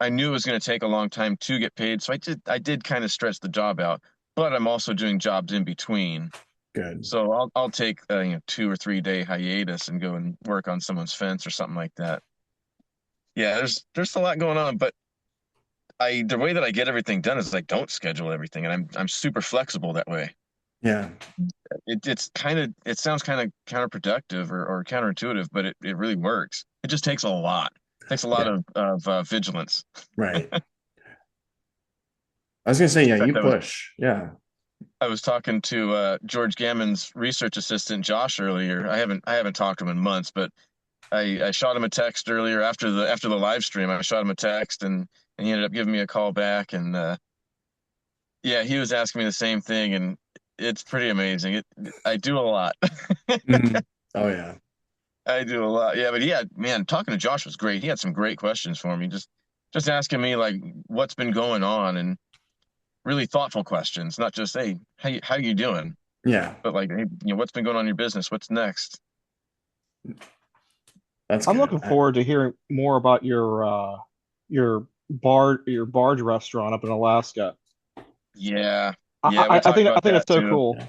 I knew it was going to take a long time to get paid. So I did kind of stretch the job out, but I'm also doing jobs in between. Good. So I'll take 2 or 3 day hiatus and go and work on someone's fence or something like that. Yeah, there's a lot going on, but the way that I get everything done is I don't schedule everything, and I'm super flexible that way. Yeah. It sounds kind of counterproductive or counterintuitive, but it really works. It just takes a lot. It takes a lot Yeah. of vigilance. Right. I was gonna say, In yeah, fact, you push. Yeah. I was talking to George Gammon's research assistant Josh earlier. I haven't talked to him in months, but I shot him a text earlier after the live stream. I shot him a text and he ended up giving me a call back, and yeah, he was asking me the same thing, and it's pretty amazing. I do a lot. Mhm. Oh yeah. I do a lot. Yeah, but man, talking to Josh was great. He had some great questions for me. Just asking me like what's been going on and really thoughtful questions, not just hey, how you doing, Yeah. but like hey, what's been going on in your business? What's next? That's I'm good. looking forward to hearing more about your barge restaurant up in Alaska. Yeah. Yeah, we I talked think about it's that so too. cool. Yeah.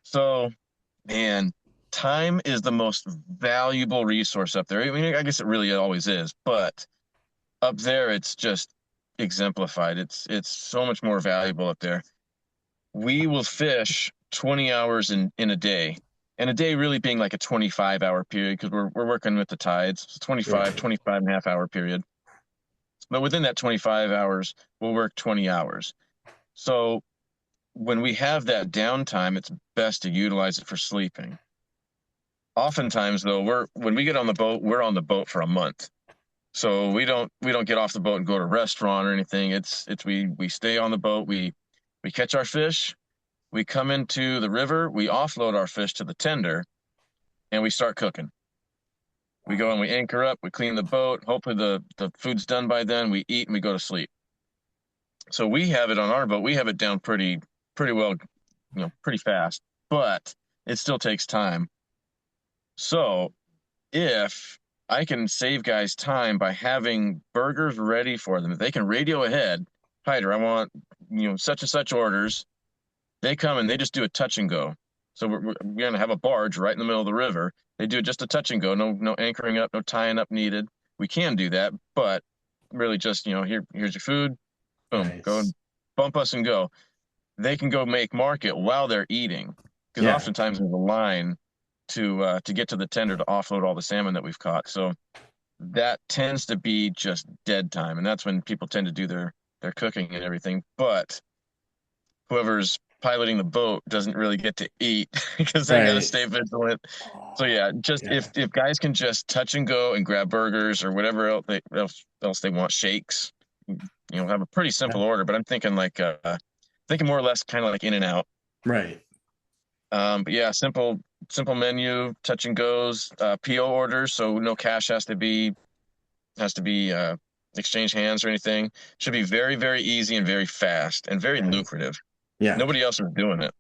So, man, time is the most valuable resource up there. I mean, I guess it really always is, but up there it's just exemplified. It's so much more valuable up there. We will fish 20 hours in a day. And a day really being like a 25-hour period because we're working with the tides. It's 25, Right. 25 and a half hour period. But within that 25 hours, we'll work 20 hours. So when we have that downtime, it's best to utilize it for sleeping. Oftentimes, though, when we get on the boat, we're on the boat for a month. So we don't get off the boat and go to a restaurant or anything. It's we stay on the boat. We catch our fish. We come into the river. We offload our fish to the tender, and we start cooking. We go and we anchor up. We clean the boat. Hopefully the food's done by then. We eat and we go to sleep. So we have it on our boat. We have it down pretty well, pretty fast. But it still takes time. So if I can save guys time by having burgers ready for them, if they can radio ahead, Hyder, I want such and such orders. They come and they just do a touch and go. So we're going to have a barge right in the middle of the river. They do just a touch and go, no anchoring up, no tying up needed. We can do that, but really just here's your food. Boom, go Nice. and bump us and go. They can go make market while they're eating because Yeah. oftentimes there's a line to get to the tender to offload all the salmon that we've caught. So that tends to be just dead time, and that's when people tend to do their cooking and everything. But whoever's piloting the boat doesn't really get to eat because they got to Right. stay vigilant. So Oh, yeah, just yeah. if guys can just touch and go and grab burgers or whatever else they want, shakes, have a pretty Yeah. simple order. But I'm thinking like thinking more or less kind of like in and out. Right. But yeah, simple menu, touch and goes, PO orders, so no cash has to be exchanged hands or anything. Should be very, very easy and very fast and very Right. lucrative. Yeah. Nobody else is doing it.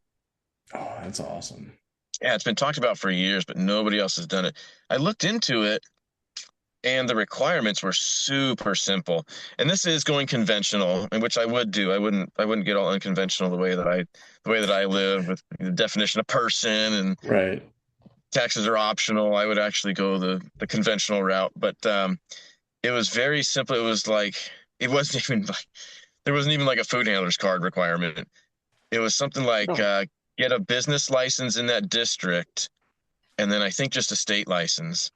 Oh, that's awesome. Yeah, it's been talked about for years, but nobody else has done it. I looked into it and the requirements were super simple. And this is going conventional, and which I would do. I wouldn't get all unconventional the way that I live with the definition of person and Right. taxes are optional. I would actually go the conventional route, but it was very simple. It was like it wasn't even like there wasn't even like a food handler's card requirement. It was something like Really? get a business license in that district, and then I think just a state license.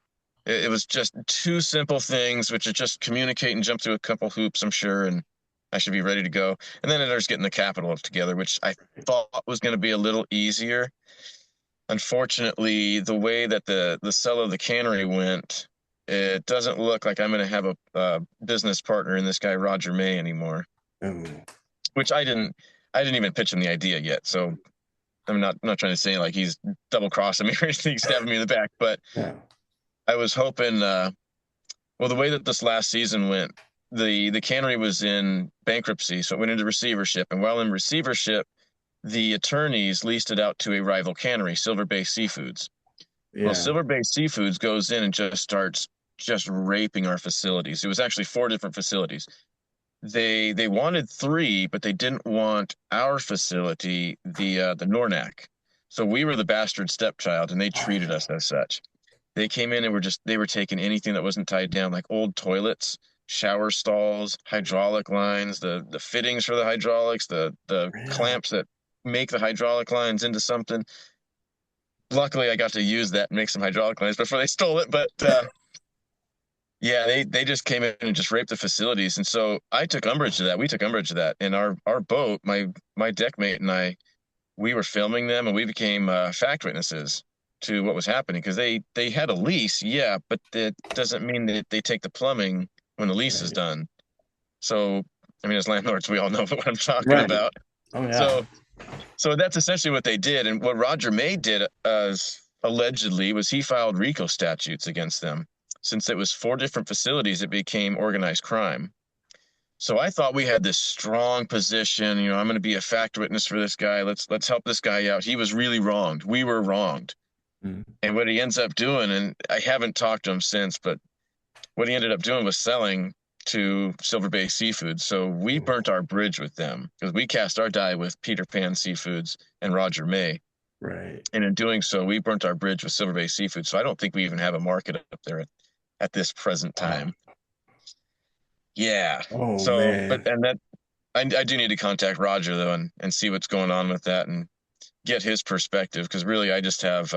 It was just two simple things, which is just communicate and jump through a couple hoops, I'm sure, and I should be ready to go. And then there's getting the capital together, which I thought was going to be a little easier. Unfortunately, the way that the sale of the cannery went, it doesn't look like I'm going to have a business partner in this guy Roger May anymore. Oh, Which I didn't even pitch him the idea yet. So I'm not trying to say like he's double crossing me or anything, stabbing me in the back, but yeah. I was hoping. Well, the way that this last season went, the cannery was in bankruptcy, so it went into receivership, and while in receivership, the attorneys leased it out to a rival cannery, Silver Bay Seafoods. Well, Yeah. Silver Bay Seafoods goes in and just starts just raping our facilities. It was actually 4 different facilities. they wanted three, but they didn't want our facility, the Nornac. So we were the bastard stepchild, and they treated us as such. They came in and they were taking anything that wasn't tied down, like old toilets, shower stalls, hydraulic lines, the fittings for the hydraulics, the Really? clamps that make the hydraulic lines into something. Luckily, I got to use that and make some hydraulic lines before they stole it. But yeah, they just came in and just raped the facilities, and so I took umbrage to that. We took umbrage to that, and our boat, my deck mate and I, we were filming them, and we became fact witnesses to what was happening because they had a lease, yeah, but that doesn't mean that they take the plumbing when the lease is Right. done. So, I mean, as landlords, we all know what I'm talking Right. about. Oh yeah. So, so that's essentially what they did, and what Roger May did, allegedly, was he filed RICO statutes against them. Since it was four different facilities, it became organized crime. So I thought we had this strong position. I'm going to be a fact witness for this guy. Let's help this guy out. He was really wronged. We were wronged. Mm. And what he ends up doing, and I haven't talked to him since, but what he ended up doing was selling to Silver Bay Seafoods. So we burnt our bridge with them because we cast our die with Peter Pan Seafoods and Roger May. Right. And in doing so, we burnt our bridge with Silver Bay Seafood. So I don't think we even have a market up there at this present Wow. time. Yeah. Oh So, man. I do need to contact Roger though and see what's going on with that and get his perspective because really I just have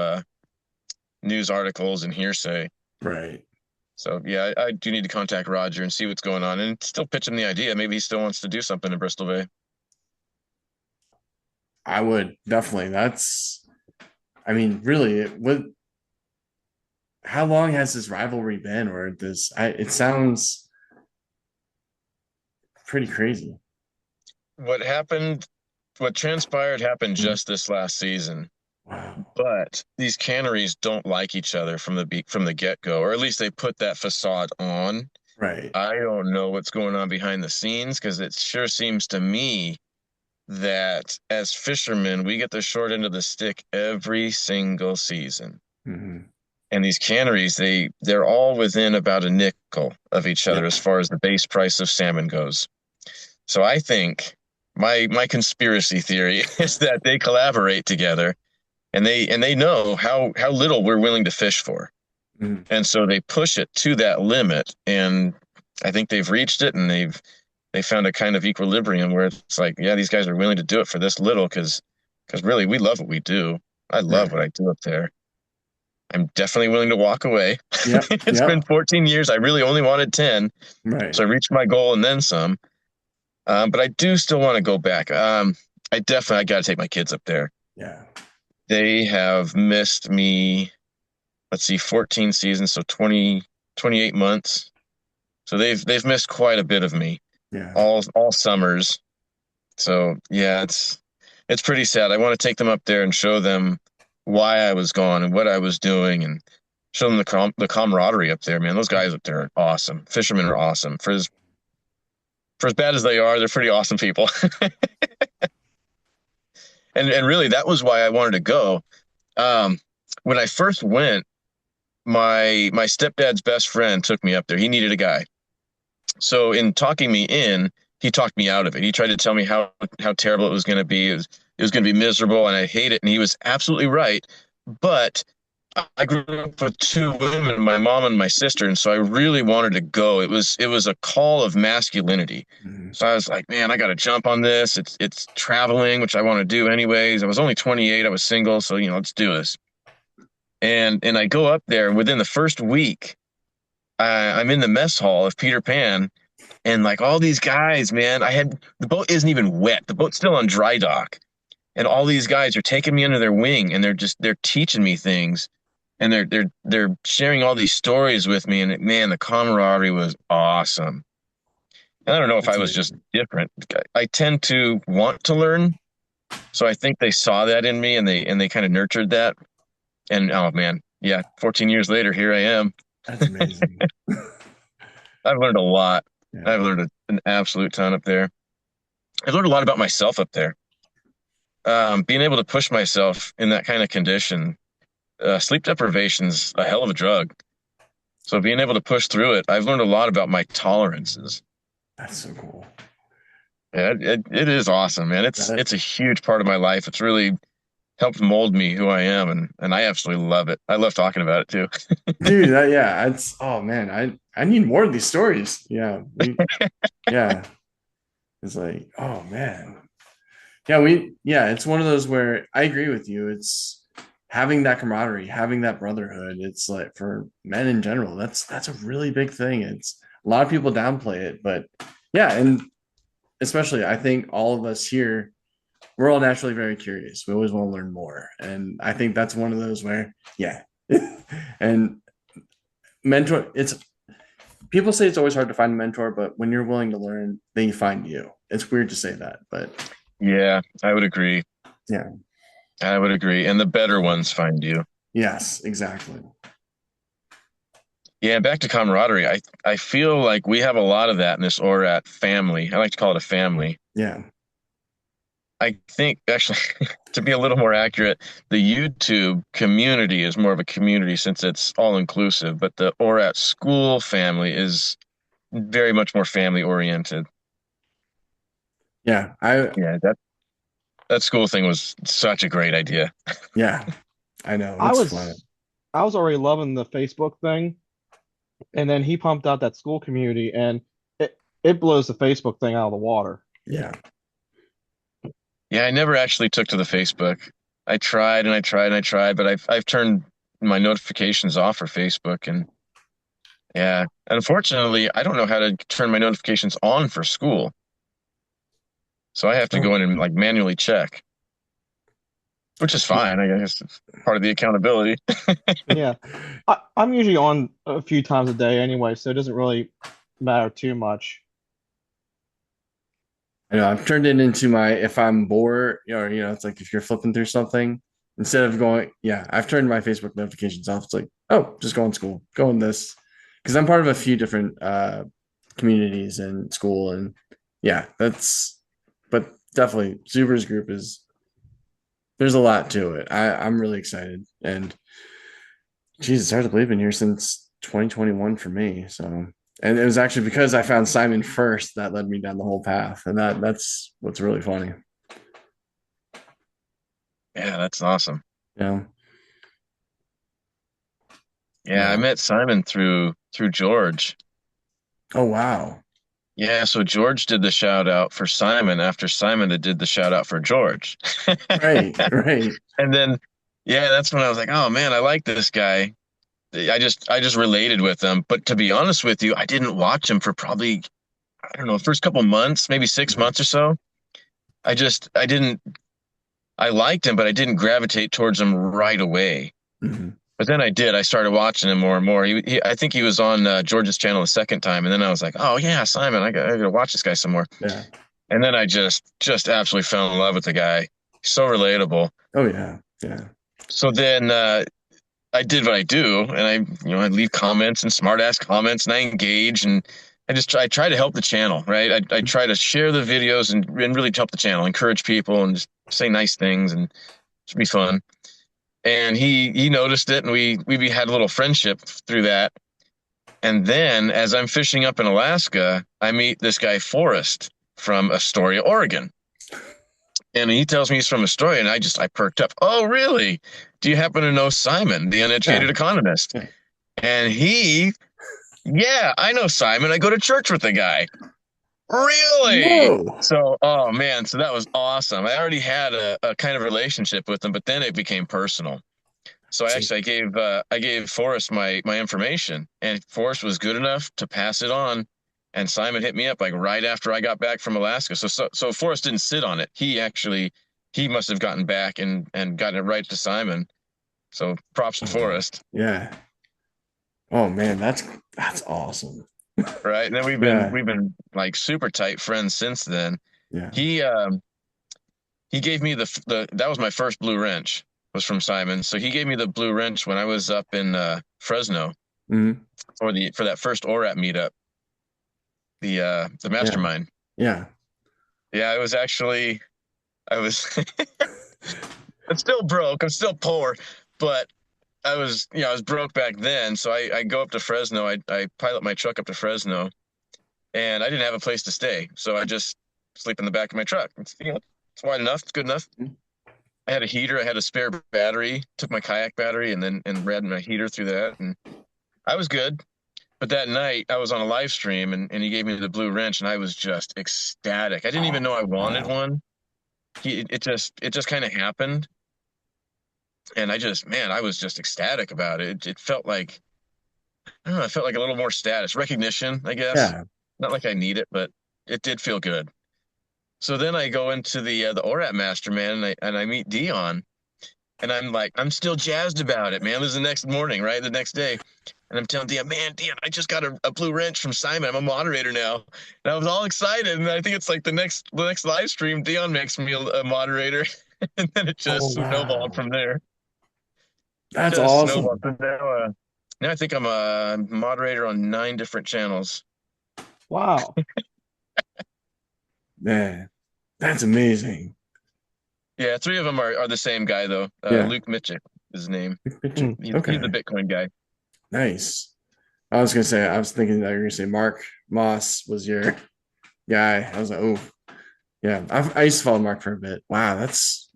news articles and hearsay. Right. So yeah, I do need to contact Roger and see what's going on and still pitch him the idea. Maybe he still wants to do something in Bristol Bay. I would definitely. That's. I mean, really, it would. How long has this rivalry been? Or this? It sounds pretty crazy. What happened, what transpired happened Mm. just this last season. Wow. But these canneries don't like each other from the get-go, or at least they put that facade on. Right. I don't know what's going on behind the scenes because it sure seems to me that as fishermen, we get the short end of the stick every single season. Hmm. And these canneries, they're all within about a nickel of each other Yep. as far as the base price of salmon goes. So I think my conspiracy theory is that they collaborate together and they know how little we're willing to fish for. Mm. And so they push it to that limit. And I think they've reached it and they found a kind of equilibrium where it's like, yeah, these guys are willing to do it for this little because really we love what we do. I love Right. what I do up there. I'm definitely willing to walk away. Yep. It's been Yep. 14 years. I really only wanted 10. Right. So I reached my goal and then some. But I do still want to go back. I got to take my kids up there. Yeah. They have missed me, let's see, 14 seasons, so 28 months. So they've missed quite a bit of me, Yeah. all summers. So yeah, it's pretty sad. I want to take them up there and show them why I was gone and what I was doing and show them the camaraderie up there, man. Those guys up there are awesome. Fishermen are awesome. For as bad as they are, they're pretty awesome people. And really that was why I wanted to go. Um, when I first went, my stepdad's best friend took me up there. He needed a guy. So in talking me in, he talked me out of it. He tried to tell me how terrible it was going to be. It was going to be miserable, and I hate it. And he was absolutely right. But I grew up with two women, my mom and my sister, and so I really wanted to go. It was a call of masculinity. Mhm. So I was like, man, I got to jump on this. It's traveling, which I want to do anyways. I was only 28. I was single, so let's do this. And I go up there, and within the first week, I'm in the mess hall of Peter Pan, and like all these guys, man, the boat isn't even wet. The boat's still on dry dock, and all these guys are taking me under their wing, and they're teaching me things, and they're sharing all these stories with me, and man, the camaraderie was awesome. And I don't know if I That's was just amazing. different. I tend to want to learn, so I think they saw that in me, and they kind of nurtured that. And oh man, yeah, 14 years later, here I am. That's amazing. I've learned a lot. Yeah. I've learned an absolute ton up there. I've learned a lot about myself up there. Being able to push myself in that kind of condition, sleep deprivation's a hell of a drug. So being able to push through it, I've learned a lot about my tolerances. That's so cool. Yeah, it is awesome, man. That, It's a huge part of my life. It's really helped mold me who I am, and I absolutely love it. I love talking about it too. dude, yeah, it's oh man, I need more of these stories. Yeah, yeah. It's like, oh man. Yeah, it's one of those where I agree with you. It's having that camaraderie, having that brotherhood. It's like for men in general, that's a really big thing. It's a lot of people downplay it, but yeah, and especially I think all of us here, we're all naturally very curious. We always want to learn more. And I think that's one of those where, yeah. And mentor, it's people say it's always hard to find a mentor, but when you're willing to learn, then you find you. It's weird to say that, but Yeah, I would agree. yeah. I would agree. And the better ones find you. Yes, exactly. Yeah, back to camaraderie. I feel like we have a lot of that in this ORAT family. I like to call it a family. Yeah. I think actually, to be a little more accurate, the YouTube community is more of a community since it's all inclusive, but the ORAT school family is very much more family oriented. Yeah. Yeah, that school thing was such a great idea. Yeah, I know. I It's fun. was I was already loving the Facebook thing, and then he pumped out that school community, and it blows the Facebook thing out of the water. Yeah. Yeah, I never actually took to the Facebook. I tried and I tried and I tried, but I've turned my notifications off for Facebook, and yeah, unfortunately, I don't know how to turn my notifications on for school. So I have to Oh, go in and like manually check, which is fine. I guess it's part of the accountability. Yeah, I'm usually on a few times a day anyway, so it doesn't really matter too much. I know. I've turned it into my if I'm bored, it's like if you're flipping through something, instead of going, yeah, I've turned my Facebook notifications off. It's like, oh, just go in school, go in this. Because I'm part of a few different communities in school. And yeah, but definitely Zuber's group there's a lot to it. I'm really excited. And geez, it's hard to believe been here since 2021 for me. So, and it was actually because I found Simon first that led me down the whole path, and that's what's really funny. Yeah, that's awesome. Yeah. Yeah, I Uh, met Simon through George. oh wow. Yeah, so George did the shout out for Simon after Simon had did the shout out for George. Right. Right. And then yeah, that's when I was like, "Oh man, I like this guy." I just related with him, but to be honest with you, I didn't watch him for probably I don't know, first couple months, maybe 6 months or so. I didn't I liked him, but I didn't gravitate towards him right away. Mhm. But then I did. I started watching him more and more. I think he was on George's channel the second time, and then I was like, "Oh yeah, Simon, I gotta watch this guy some more." Yeah. And then I just absolutely fell in love with the guy. So relatable. Oh yeah. Yeah. So then I did what I do, and I leave comments and smart ass comments, and I engage, and I try to help the channel, right? I try to share the videos and really help the channel, encourage people, and just say nice things, and just be fun. And he noticed it, and we had a little friendship through that. And then as I'm fishing up in Alaska, I meet this guy Forrest from Astoria, Oregon. And he tells me he's from Astoria, and I perked up. Oh, really? Do you happen to know Simon, the Yeah. uneducated economist? Yeah. And yeah, I know Simon. I go to church with the guy. Really? Whoa. So, oh man, so that was awesome. I already had a kind of relationship with him, but then it became personal. So See, I gave Forrest my information, and Forrest was good enough to pass it on. And Simon hit me up like right after I got back from Alaska. So Forrest didn't sit on it. He must have gotten back and gotten it right to Simon. So props to oh, Forrest, yeah. Oh man, that's awesome. right? And then Yeah. we've been like super tight friends since then. Yeah. He he gave me the that was my first blue wrench was from Simon. So he gave me the blue wrench when I was up in Fresno Mhm. for that first ORAT meetup, the Yeah. mastermind. Yeah. Yeah, I was actually I was I'm still broke. I'm still poor, but I was broke back then. So I go up to Fresno. I pilot my truck up to Fresno, and I didn't have a place to stay, so I just sleep in the back of my truck. It's wide enough. It's good enough. I had a heater. I had a spare battery. Took my kayak battery and ran my heater through that, and I was good. But that night I was on a live stream and he gave me the blue wrench and I was just ecstatic. I didn't even know I wanted Wow. one. It just kind of happened. And I was just ecstatic about it. It felt like, I don't know, it felt like a little more status, recognition, I guess. Yeah. Not like I need it, but it did feel good. So then I go into the ORAT Master, man, and I meet Dion, and I'm like, I'm still jazzed about it, man. This is the next morning, right? The next day. And I'm telling Dion, man, Dion, I just got a blue wrench from Simon. I'm a moderator now. And I was all excited. And I think it's like the next live stream, Dion makes me a moderator. And then it Oh just snowballed wow. from there. That's Just snowballed. awesome. So now I think I'm a moderator on 9 different channels. Wow. Man, that's amazing. Yeah, 3 of them are the same guy, though. Yeah. Luke Mitchell is his name. Mm. He's the Okay. Bitcoin guy. Nice. I was thinking that you were gonna say Mark Moss was your guy. I was like, oh, yeah. I used to follow Mark for a bit. Wow,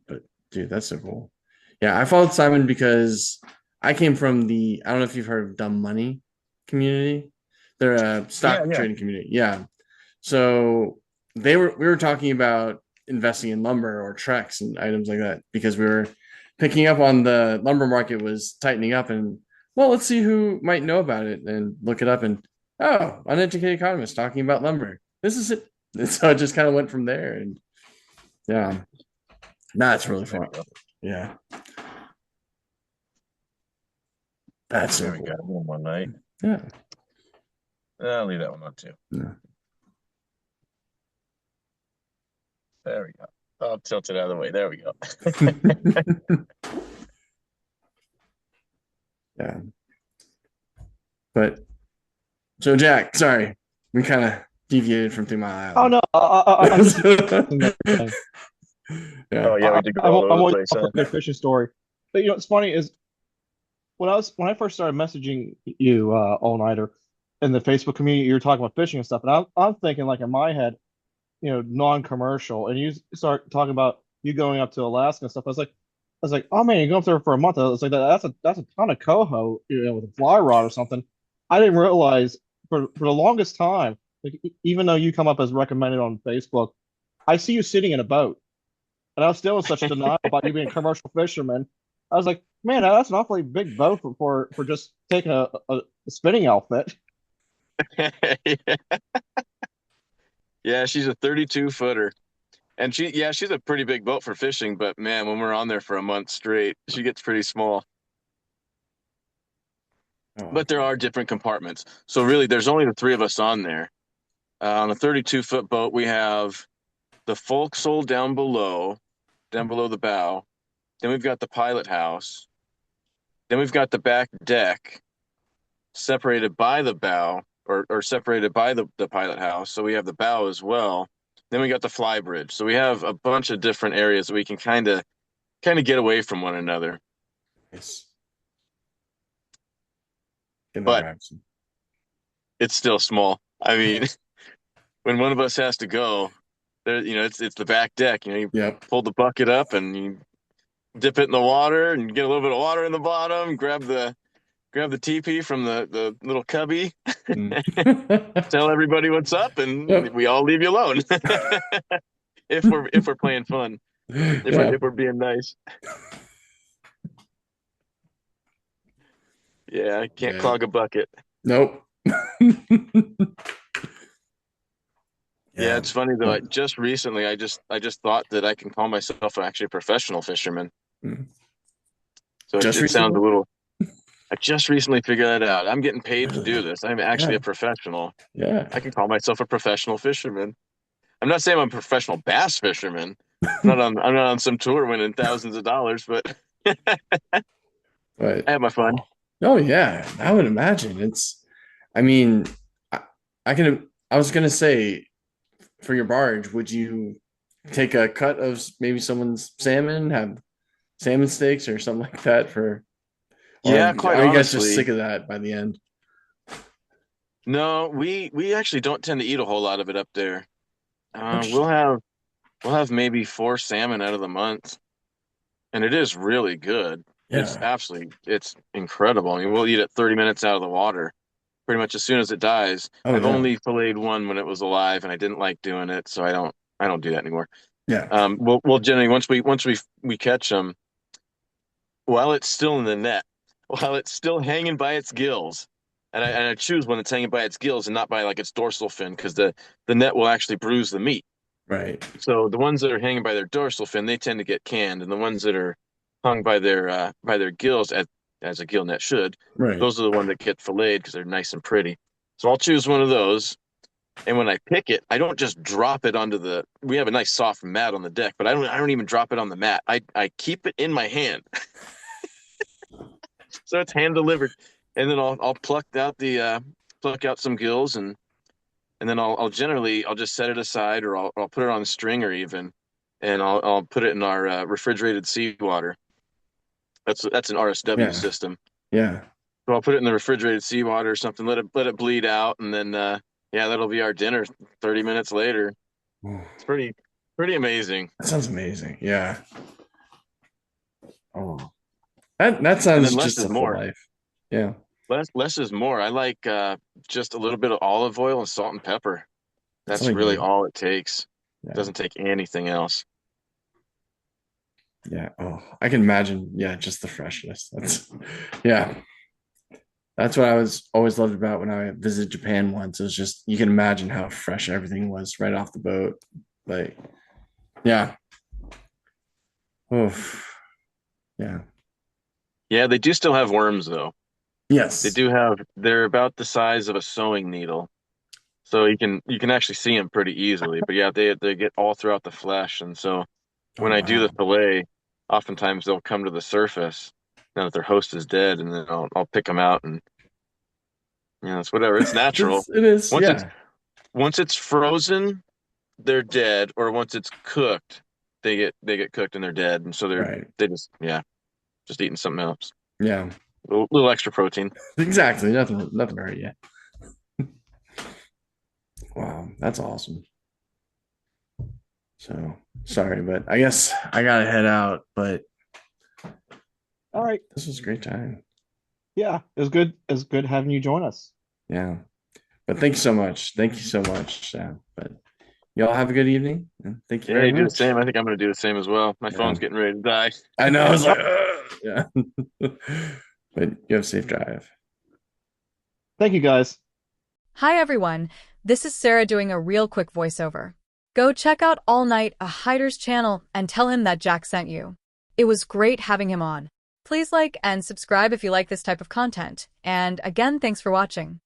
but dude, that's so cool. Yeah, I followed Simon because I came from I don't know if you've heard of Dumb Money community. They're a Yeah, stock yeah. trading community. Yeah. So we were talking about investing in lumber or Trex and items like that because we were picking up on the lumber market was tightening up and well, let's see who might know about it and look it up and oh, uneducated economist talking about lumber. This is it. And so it just kind of went from there and yeah, that's really There fun. we go. Yeah, that's so There we go. cool. One night. Yeah. I'll leave that one on too. Yeah. There we go. I'll tilt it out of the way. There we go. Yeah. But so Jack, sorry, we kind of deviated from 3 Mile Oh Island. no, I'm just another thing. Yeah. Oh yeah, we did go I'm all over the always place, up for huh? a good fishing story. But what's funny is when I first started messaging you all nighter in the Facebook community, you were talking about fishing and stuff, and I'm thinking like in my head, non-commercial, and you start talking about you going up to Alaska and stuff. I was like, oh man, you go up there for a month. I was like, that's a ton of coho, with a fly rod or something. I didn't realize for the longest time, like even though you come up as recommended on Facebook, I see you sitting in a boat, and I was still in such denial about you being a commercial fisherman. I was like, man, that's an awfully big boat for just taking a spinning outfit. Yeah, she's a 32 footer. And she's a pretty big boat for fishing, but man, when we're on there for a month straight, she gets pretty small. Oh, But there are different compartments. So really, there's only the 3 of us on there. On a 32-foot boat, we have the forecastle down below the bow. Then we've got the pilot house. Then we've got the back deck separated by the bow or separated by the pilot house. So we have the bow as well. Then we got the fly bridge. So we have a bunch of different areas that we can kind of get away from one another. nice. Get my But grabs. it's still small. I mean, when one of us has to go, there, it's the back deck. You Yep. pull the bucket up and you dip it in the water and get a little bit of water in the bottom. Grab the teepee from the little cubby. Mm. Tell everybody what's up, and Yep. we all leave you alone. If we're playing fun, if we're Yeah. if we're being nice. Yeah, I can't Yeah. clog a bucket. Nope. Yeah, Yeah. it's funny though. Just recently, I just thought that I can call myself actually a professional fisherman. Mm. So Just it sounds a recently? little. I just recently figured that out. I'm getting paid to do Really? this. I'm actually Yeah. a professional. Yeah. I can call myself a professional fisherman. I'm not saying I'm a professional bass fisherman. I'm not on some tour winning thousands of dollars, but I But have my fun. oh yeah, I would imagine I mean, I, I was gonna say for your barge, would you take a cut of maybe someone's salmon, have salmon steaks or something like that or Yeah, quite are you guys just honestly. sick of that by the end? No, we actually don't tend to eat a whole lot of it up there. We'll Interesting. have maybe 4 salmon out of the month, and it is really good. Yeah. It's incredible. I mean, we'll eat it 30 minutes out of the water, pretty much as soon as it dies. Oh I've yeah. only filleted one when it was alive, and I didn't like doing it, so I don't do that anymore. Yeah. We'll generally once we catch them while it's still in the net, while it's still hanging by its gills. And I choose when it's hanging by its gills and not by like its dorsal fin because the net will actually bruise the meat. Right. So the ones that are hanging by their dorsal fin, they tend to get canned, and the ones that are hung by their gills, as a gill net should, Right. those are the ones that get filleted because they're nice and pretty. So I'll choose one of those, and when I pick it, I don't just drop it onto the. We have a nice soft mat on the deck, but I don't even drop it on the mat. I keep it in my hand, so it's hand delivered, and then I'll pluck out some gills and then I'll just set it aside or I'll put it on a stringer even, and I'll put it in our refrigerated seawater. That's an RSW Yeah. system. Yeah. So I'll put it in the refrigerated seawater or something, let it bleed out, and then yeah, that'll be our dinner 30 minutes later. Ooh, It's pretty amazing. that sounds amazing. Yeah. Oh, that And sounds then less just is simple more. life. Yeah. Less is more. I like just a little bit of olive oil and salt and pepper. That's That's all you really need. all it takes. Yeah. Doesn't take anything else. Yeah. Oh, I can imagine. Yeah, just the freshness. Yeah. That's what I was always loved about when I visited Japan once. It was just you can imagine how fresh everything was right off the boat. Like, yeah. Oof. Yeah. Yeah, they do still have worms though. Yes. They're about the size of a sewing needle. So you can actually see them pretty easily. But yeah, they get all throughout the flesh. And so Oh when I do the wow. fillet, oftentimes they'll come to the surface now that their host is dead, and then I'll pick them out, and it's whatever. It's natural. It is. Once it's Yeah. once it's frozen, they're dead, or once it's cooked, they get cooked and they're dead. And so Right. they just eating something else. Yeah. Little extra protein. Exactly. Nothing hurt yet. Wow. That's awesome. So sorry, but I guess I gotta head out. But All right. this was a great time. Yeah, it was good. It was good having you join us. Yeah. But thank you so much. Thank you so much, Sam. But y'all have a good evening. And thank you Yeah, very you do the much. same. I think I'm going to do the same as well. My Yeah. phone's getting ready to die. I know. I was All like, "Ugh." Yeah. But you have a safe drive. Thank you, guys. Hi everyone, this is Sarah doing a real quick voiceover. Go check out All Night, a hider's channel, and tell him that Jack sent you. It was great having him on. Please like and subscribe if you like this type of content. And again, thanks for watching.